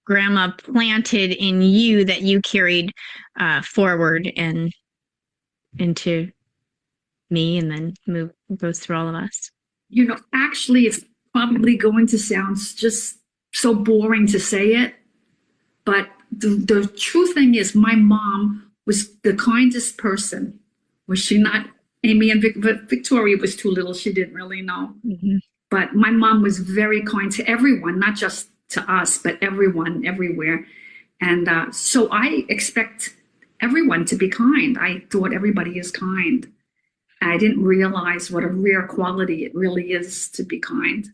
grandma planted in you that you carried forward and into me and then goes through all of us. Actually, it's probably going to sound just so boring to say it, but the true thing is my mom was the kindest person. Was she not? Amy and Victoria was too little. She didn't really know. But my mom was very kind to everyone, not just to us, but everyone, everywhere. And so I expect everyone to be kind. I thought everybody is kind. I didn't realize what a rare quality it really is to be kind.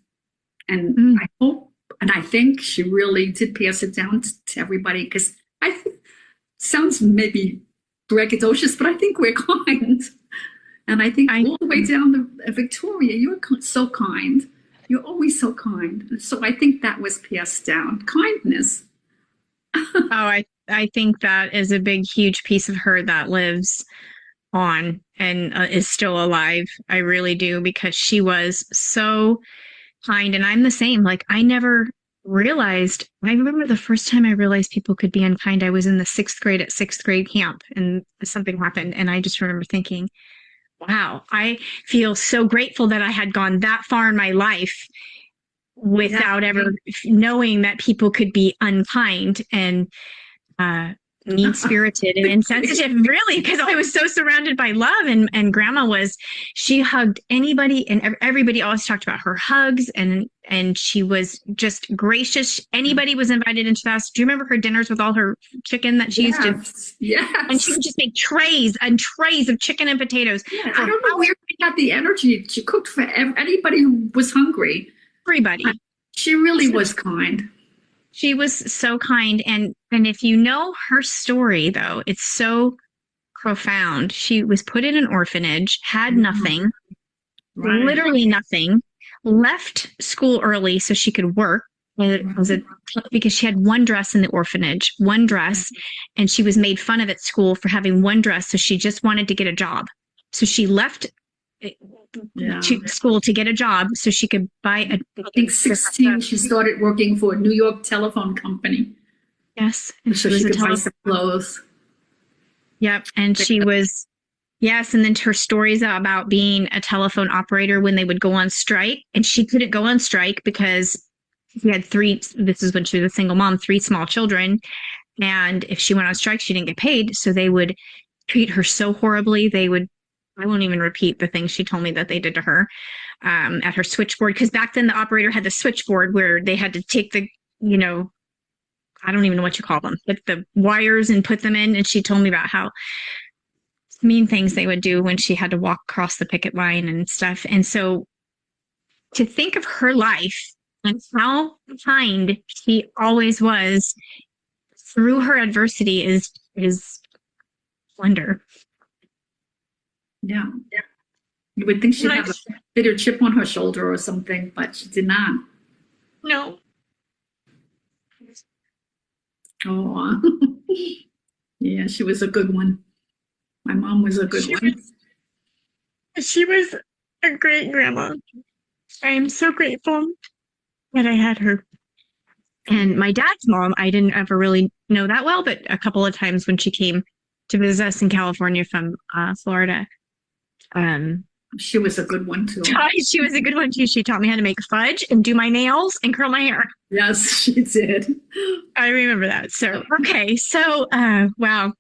And I hope, and I think she really did pass it down to everybody, because sounds maybe braggadocious, but I think we're kind. And I think all the way down to Victoria, you're so kind. You're always so kind. So I think that was passed down. Kindness. I think that is a big, huge piece of her that lives on and is still alive. I really do, because she was so kind. And I'm the same. Like, I never realized, I remember the first time I realized people could be unkind. I was in the sixth grade at sixth grade camp, and something happened. And I just remember thinking, wow, I feel so grateful that I had gone that far in my life without ever knowing that people could be unkind and mean spirited and insensitive, really, because I was so surrounded by love. And grandma she hugged anybody, and everybody always talked about her hugs, and she was just gracious. Anybody was invited into the house. Do you remember her dinners with all her chicken that she used to? Yes. And she would just make trays and trays of chicken and potatoes. Yeah, I don't know where she had the energy. She cooked for anybody who was hungry. Everybody. She really was kind. She was so kind. And if you know her story, though, it's so profound. She was put in an orphanage, had nothing, literally nothing, left school early so she could work. Because she had one dress in the orphanage, one dress, and she was made fun of at school for having one dress. So she just wanted to get a job. So she left to school to get a job so she could buy I think 16, she started working for a New York telephone company. Yes. And so she could buy some clothes. Yep. And she was, yes. And then her stories about being a telephone operator when they would go on strike. And she couldn't go on strike because she had this is when she was a single mom, 3 small children. And if she went on strike, she didn't get paid. So they would treat her so horribly. I won't even repeat the things she told me that they did to her at her switchboard. Because back then the operator had the switchboard where they had to take the, I don't even know what you call them, but the wires and put them in. And she told me about how mean things they would do when she had to walk across the picket line and stuff. And so to think of her life and how kind she always was through her adversity is wonder. Yeah. You would think she'd have a bitter chip on her shoulder or something, but she did not. No. Oh, yeah, she was a good one. My mom was a good one. She was a great grandma. I am so grateful that I had her. And my dad's mom, I didn't ever really know that well, but a couple of times when she came to visit us in California from Florida. She was a good one too. She was a good one too. She taught me how to make fudge and do my nails and curl my hair. Yes, she did. I remember that. So, okay. So, wow.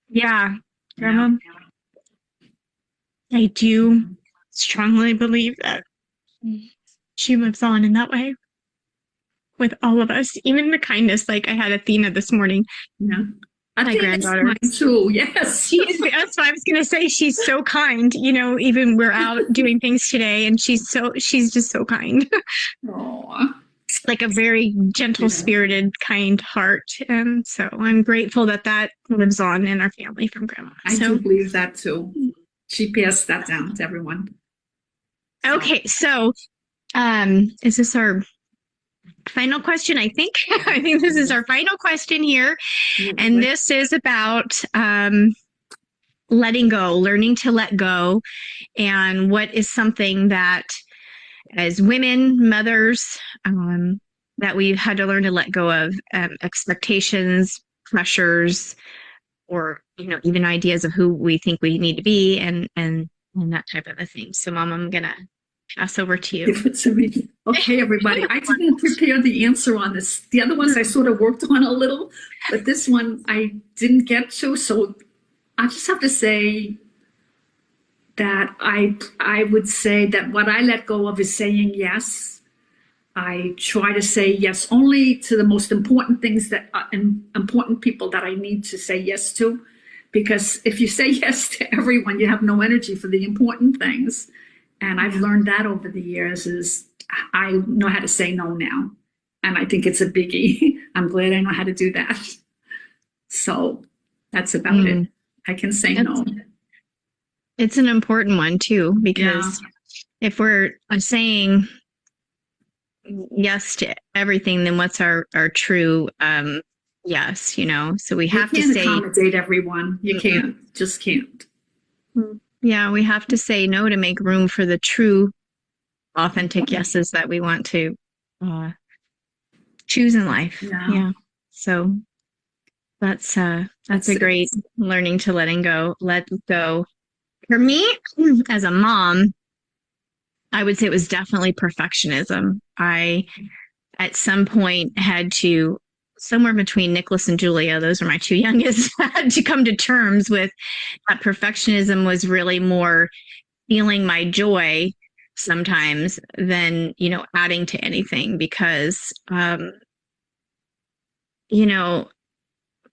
Yeah. Grandma, I do strongly believe that she lives on in that way with all of us, even the kindness. Like I had Athena this morning. Yeah. My granddaughter too. Yes. That's what I was going to say. She's so kind, even we're out doing things today and she's just so kind. Aww. Like a very gentle spirited, kind heart. And so I'm grateful that lives on in our family from grandma. I do believe that too. She passed that down to everyone. Okay. So, is this our final question? I think this is our final question here. And this is about letting go, learning to let go. And what is something that as women, mothers, that we've had to learn to let go of, expectations, pressures, or, even ideas of who we think we need to be and that type of a thing. So Mom, I'm going to pass over to you. Give it to me. Okay, everybody. I didn't prepare the answer on this. The other ones I sort of worked on a little, but this one I didn't get to. So I just have to say that I would say that what I let go of is saying yes. I try to say yes only to the most important things and important people that I need to say yes to. Because if you say yes to everyone, you have no energy for the important things. And I've learned that over the years is I know how to say no now. And I think it's a biggie. I'm glad I know how to do that. So that's about it. I can say no. It's an important one too, because if we're saying yes to everything, then what's our true yes, so we have to say. You can't accommodate everyone. You can't, just can't. Yeah, we have to say no to make room for the true authentic yeses that we want to choose in life. Yeah. So that's a great learning to let go. For me, as a mom, I would say it was definitely perfectionism. I, at some point, had to, somewhere between Nicholas and Julia, those are my two youngest, had to come to terms with that perfectionism was really more feeling my joy sometimes than, adding to anything because,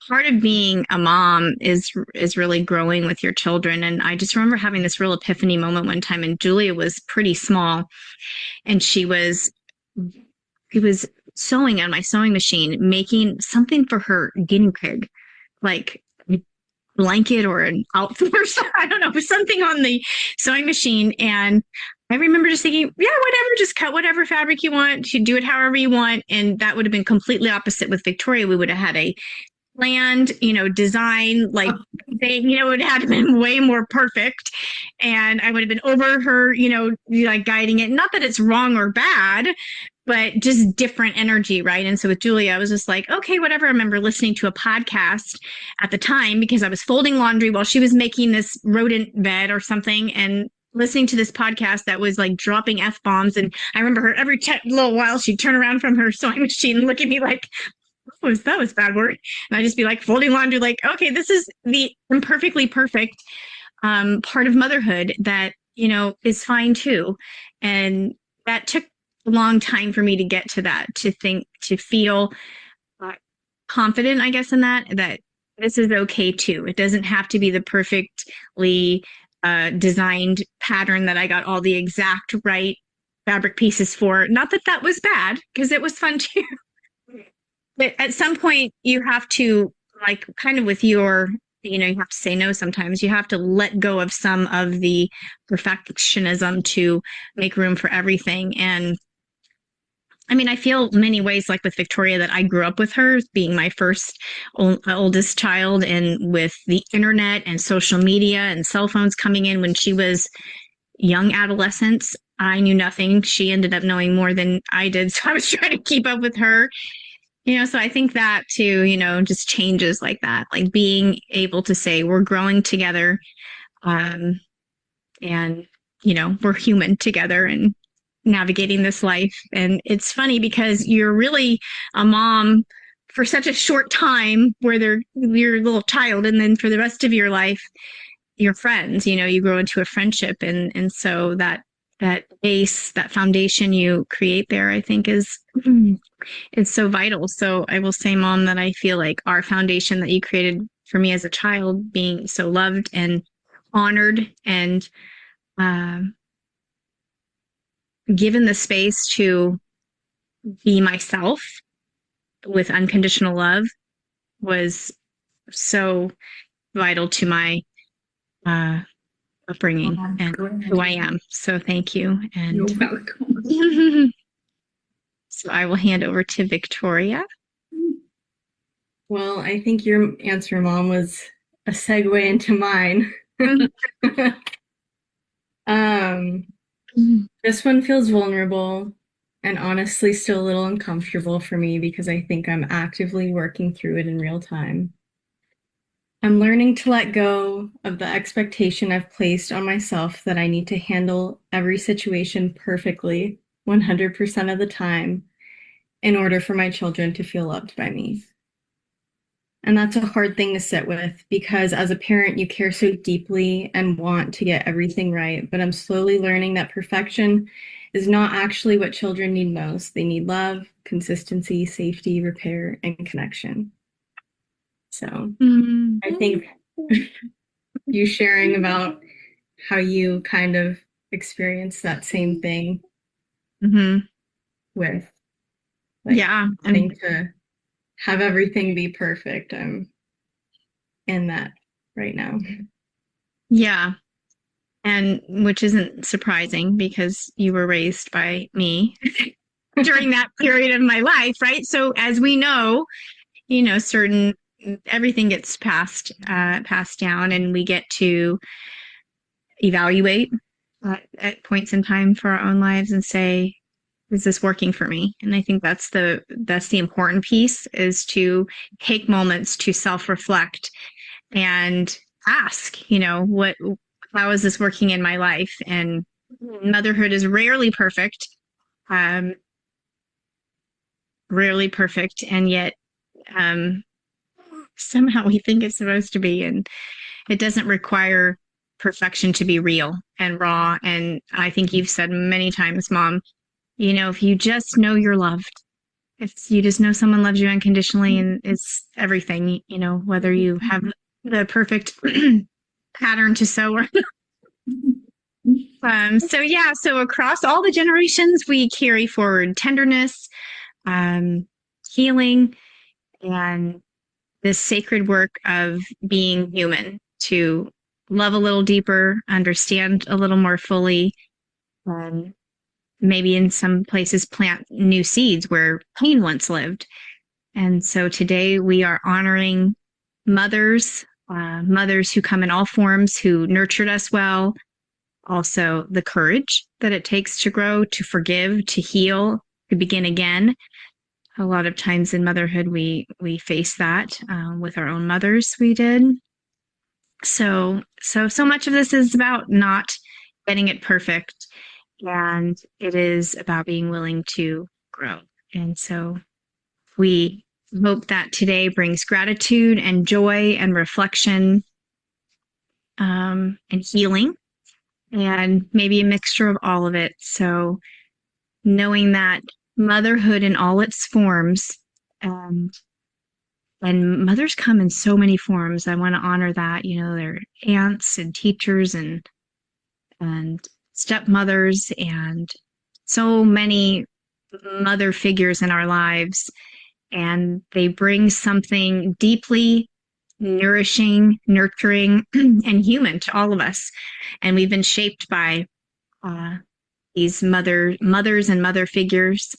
part of being a mom is really growing with your children. And I just remember having this real epiphany moment one time, and Julia was pretty small, and she was sewing on my sewing machine, making something for her guinea pig, like a blanket or an outfit or something. I don't know, something on the sewing machine. And I remember just thinking, yeah, whatever, just cut whatever fabric you want, you do it however you want. And that would have been completely opposite with Victoria. We would have had a planned, design, like thing, it would have been way more perfect. And I would have been over her, like guiding it. Not that it's wrong or bad, but just different energy, right? And so with Julia, I was just like, okay, whatever. I remember listening to a podcast at the time because I was folding laundry while she was making this rodent bed or something, and listening to this podcast that was like dropping F-bombs. And I remember her every little while, she'd turn around from her sewing machine and look at me like, that was a bad word. And I'd just be like folding laundry, like, okay, this is the imperfectly perfect part of motherhood that, is fine too. And that took a long time for me to get to that, to feel confident, I guess, in that this is okay too. It doesn't have to be the perfectly designed pattern that I got all the exact right fabric pieces for. Not that that was bad, because it was fun too. But at some point you have to, like, kind of with your, you have to say no sometimes. You have to let go of some of the perfectionism to make room for everything. And I mean, I feel many ways like with Victoria that I grew up with her being my first oldest child, and with the internet and social media and cell phones coming in when she was young adolescence. I knew nothing. She ended up knowing more than I did. So I was trying to keep up with her. So I think that too, just changes like that, like being able to say we're growing together, and, we're human together and navigating this life. And it's funny because you're really a mom for such a short time where you're a little child. And then for the rest of your life, you're friends, you grow into a friendship. And so that base, that foundation you create there, I think it's so vital. So I will say, Mom, that I feel like our foundation that you created for me as a child, being so loved and honored and given the space to be myself with unconditional love, was so vital to my upbringing and who I am. So thank you. And you're welcome. So I will hand over to Victoria. Well, I think your answer, Mom, was a segue into mine. This one feels vulnerable and honestly still a little uncomfortable for me because I think I'm actively working through it in real time. I'm learning to let go of the expectation I've placed on myself that I need to handle every situation perfectly 100% of the time in order for my children to feel loved by me. And that's a hard thing to sit with because as a parent, you care so deeply and want to get everything right. But I'm slowly learning that perfection is not actually what children need most. They need love, consistency, safety, repair, and connection. So I think you sharing about how you kind of experience that same thing with, like, wanting to have everything be perfect. I'm in that right now. Yeah. And which isn't surprising because you were raised by me during that period of my life, right? So as we know, everything gets passed down, and we get to evaluate at points in time for our own lives and say, is this working for me? And I think that's the important piece, is to take moments to self-reflect and ask, how is this working in my life? And motherhood is um, rarely perfect, and yet um, somehow we think it's supposed to be, and it doesn't require perfection to be real and raw. And I think you've said many times, Mom, if you just know you're loved, if you just know someone loves you unconditionally, and it's everything, whether you have the perfect pattern to sew or so across all the generations, we carry forward tenderness, healing, and this sacred work of being human, to love a little deeper, understand a little more fully, and maybe in some places plant new seeds where pain once lived. And so today we are honoring mothers, mothers who come in all forms, who nurtured us well, also the courage that it takes to grow, to forgive, to heal, to begin again. A lot of times in motherhood, we face that with our own mothers. We did. So much of this is about not getting it perfect, and it is about being willing to grow. And so we hope that today brings gratitude and joy and reflection, and healing, and maybe a mixture of all of it. So knowing that motherhood in all its forms, um, and mothers come in so many forms. I want to honor that. They're aunts and teachers and stepmothers, and so many mother figures in our lives, and they bring something deeply nourishing, nurturing, and human to all of us. And we've been shaped by these mothers and mother figures.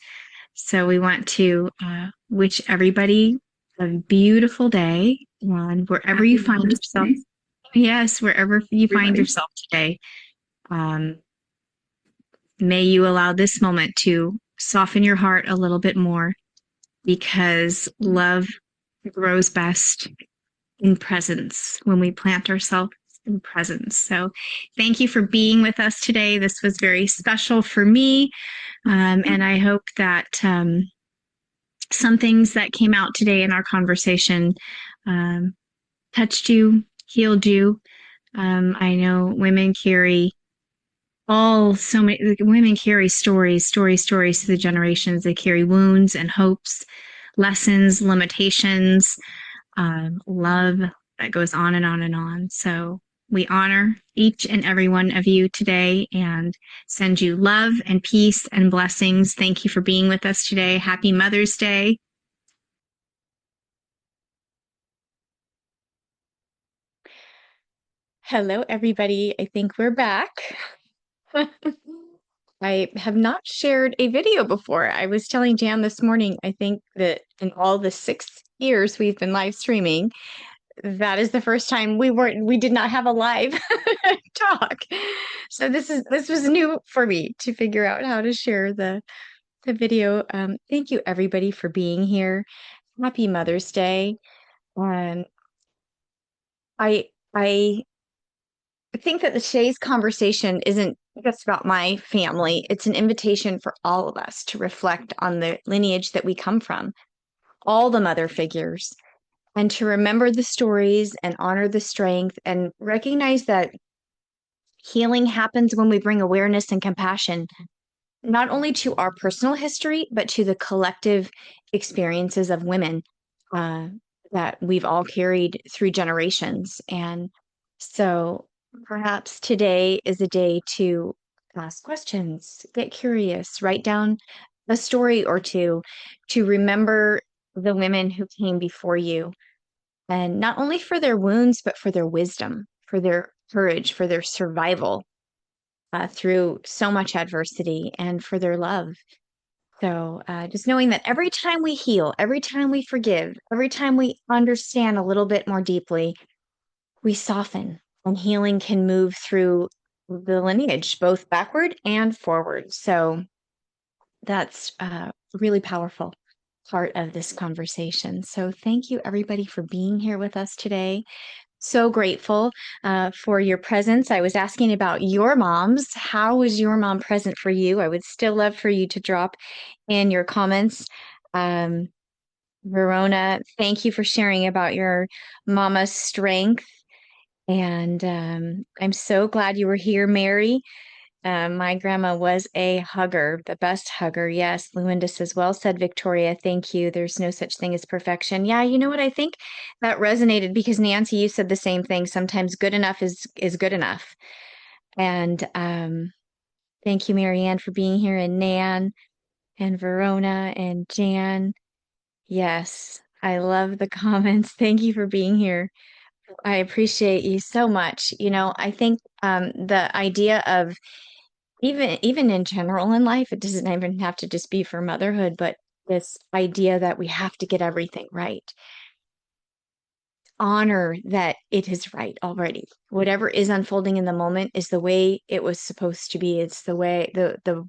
So we want to wish everybody a beautiful day, and wherever you find yourself. Yes, wherever you find yourself today. May you allow this moment to soften your heart a little bit more, because love grows best in presence, when we plant ourselves in presence. So thank you for being with us today. This was very special for me. And I hope that some things that came out today in our conversation touched you, healed you. I know women carry women carry stories through the generations. They carry wounds and hopes, lessons, limitations, love that goes on and on and on. So we honor each and every one of you today and send you love and peace and blessings. Thank you for being with us today. Happy Mother's Day. Hello, everybody. I think we're back. I have not shared a video before. I was telling Jan this morning, I think that in all the 6 years we've been live streaming, that is the first time we did not have a live talk. So this was new for me to figure out how to share the video. Thank you everybody for being here. Happy Mother's Day. I think that today's conversation isn't just about my family. It's an invitation for all of us to reflect on the lineage that we come from, all the mother figures, and to remember the stories and honor the strength, and recognize that healing happens when we bring awareness and compassion, not only to our personal history, but to the collective experiences of women that we've all carried through generations. And so perhaps today is a day to ask questions, get curious, write down a story or two, to remember the women who came before you, and not only for their wounds, but for their wisdom, for their courage, for their survival through so much adversity, and for their love. So just knowing that every time we heal, every time we forgive, every time we understand a little bit more deeply, we soften, and healing can move through the lineage, both backward and forward. So that's a really powerful part of this conversation. So thank you, everybody, for being here with us today. So grateful for your presence. I was asking about your moms. How was your mom present for you? I would still love for you to drop in your comments. Verona, thank you for sharing about your mama's strength. And I'm so glad you were here, Mary. My grandma was a hugger, the best hugger. Yes, Luinda says, well said, Victoria. Thank you. There's no such thing as perfection. Yeah, you know what? I think that resonated because Nancy, you said the same thing. Sometimes good enough is good enough. And thank you, Marianne, for being here, and Nan and Verona and Jan. Yes, I love the comments. Thank you for being here. I appreciate you so much. You know, I think the idea of even in general in life, it doesn't even have to just be for motherhood, but this idea that we have to get everything right. Honor that it is right already. Whatever is unfolding in the moment is the way it was supposed to be. It's the way the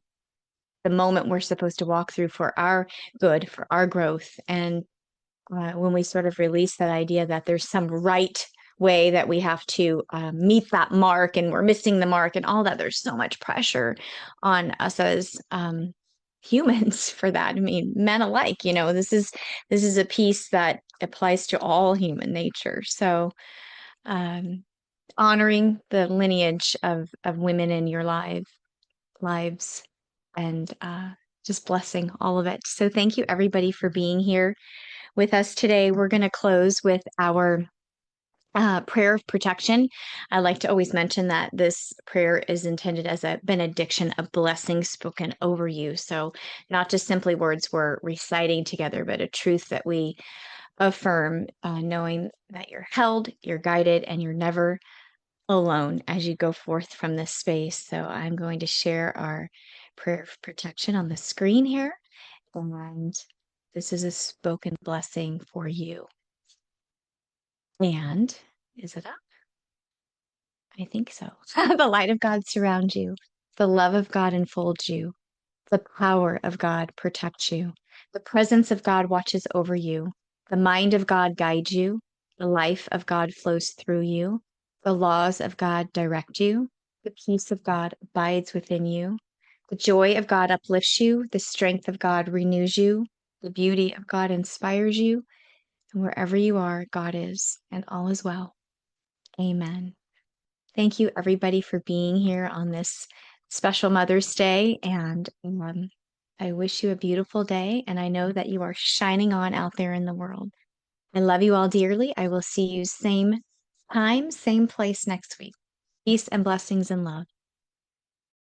moment we're supposed to walk through for our good, for our growth. And when we sort of release that idea that there's some right way that we have to meet that mark and we're missing the mark and all that, there's so much pressure on us as humans for that. I mean, men alike, you know, this is a piece that applies to all human nature. So honoring the lineage of women in your lives and just blessing all of it. So thank you everybody for being here with us today. We're going to close with our prayer of protection. I like to always mention that this prayer is intended as a benediction, a blessing spoken over you. So not just simply words we're reciting together, but a truth that we affirm, knowing that you're held, you're guided, and you're never alone as you go forth from this space. So I'm going to share our prayer of protection on the screen here. And this is a spoken blessing for you. And is it up? I think so. The light of God surrounds you. The love of God enfolds you. The power of God protects you. The presence of God watches over you. The mind of God guides you. The life of God flows through you. The laws of God direct you. The peace of God abides within you. The joy of God uplifts you. The strength of God renews you. The beauty of God inspires you. And wherever you are, God is, and all is well. Amen. Thank you, everybody, for being here on this special Mother's Day. And I wish you a beautiful day. And I know that you are shining on out there in the world. I love you all dearly. I will see you same time, same place next week. Peace and blessings and love.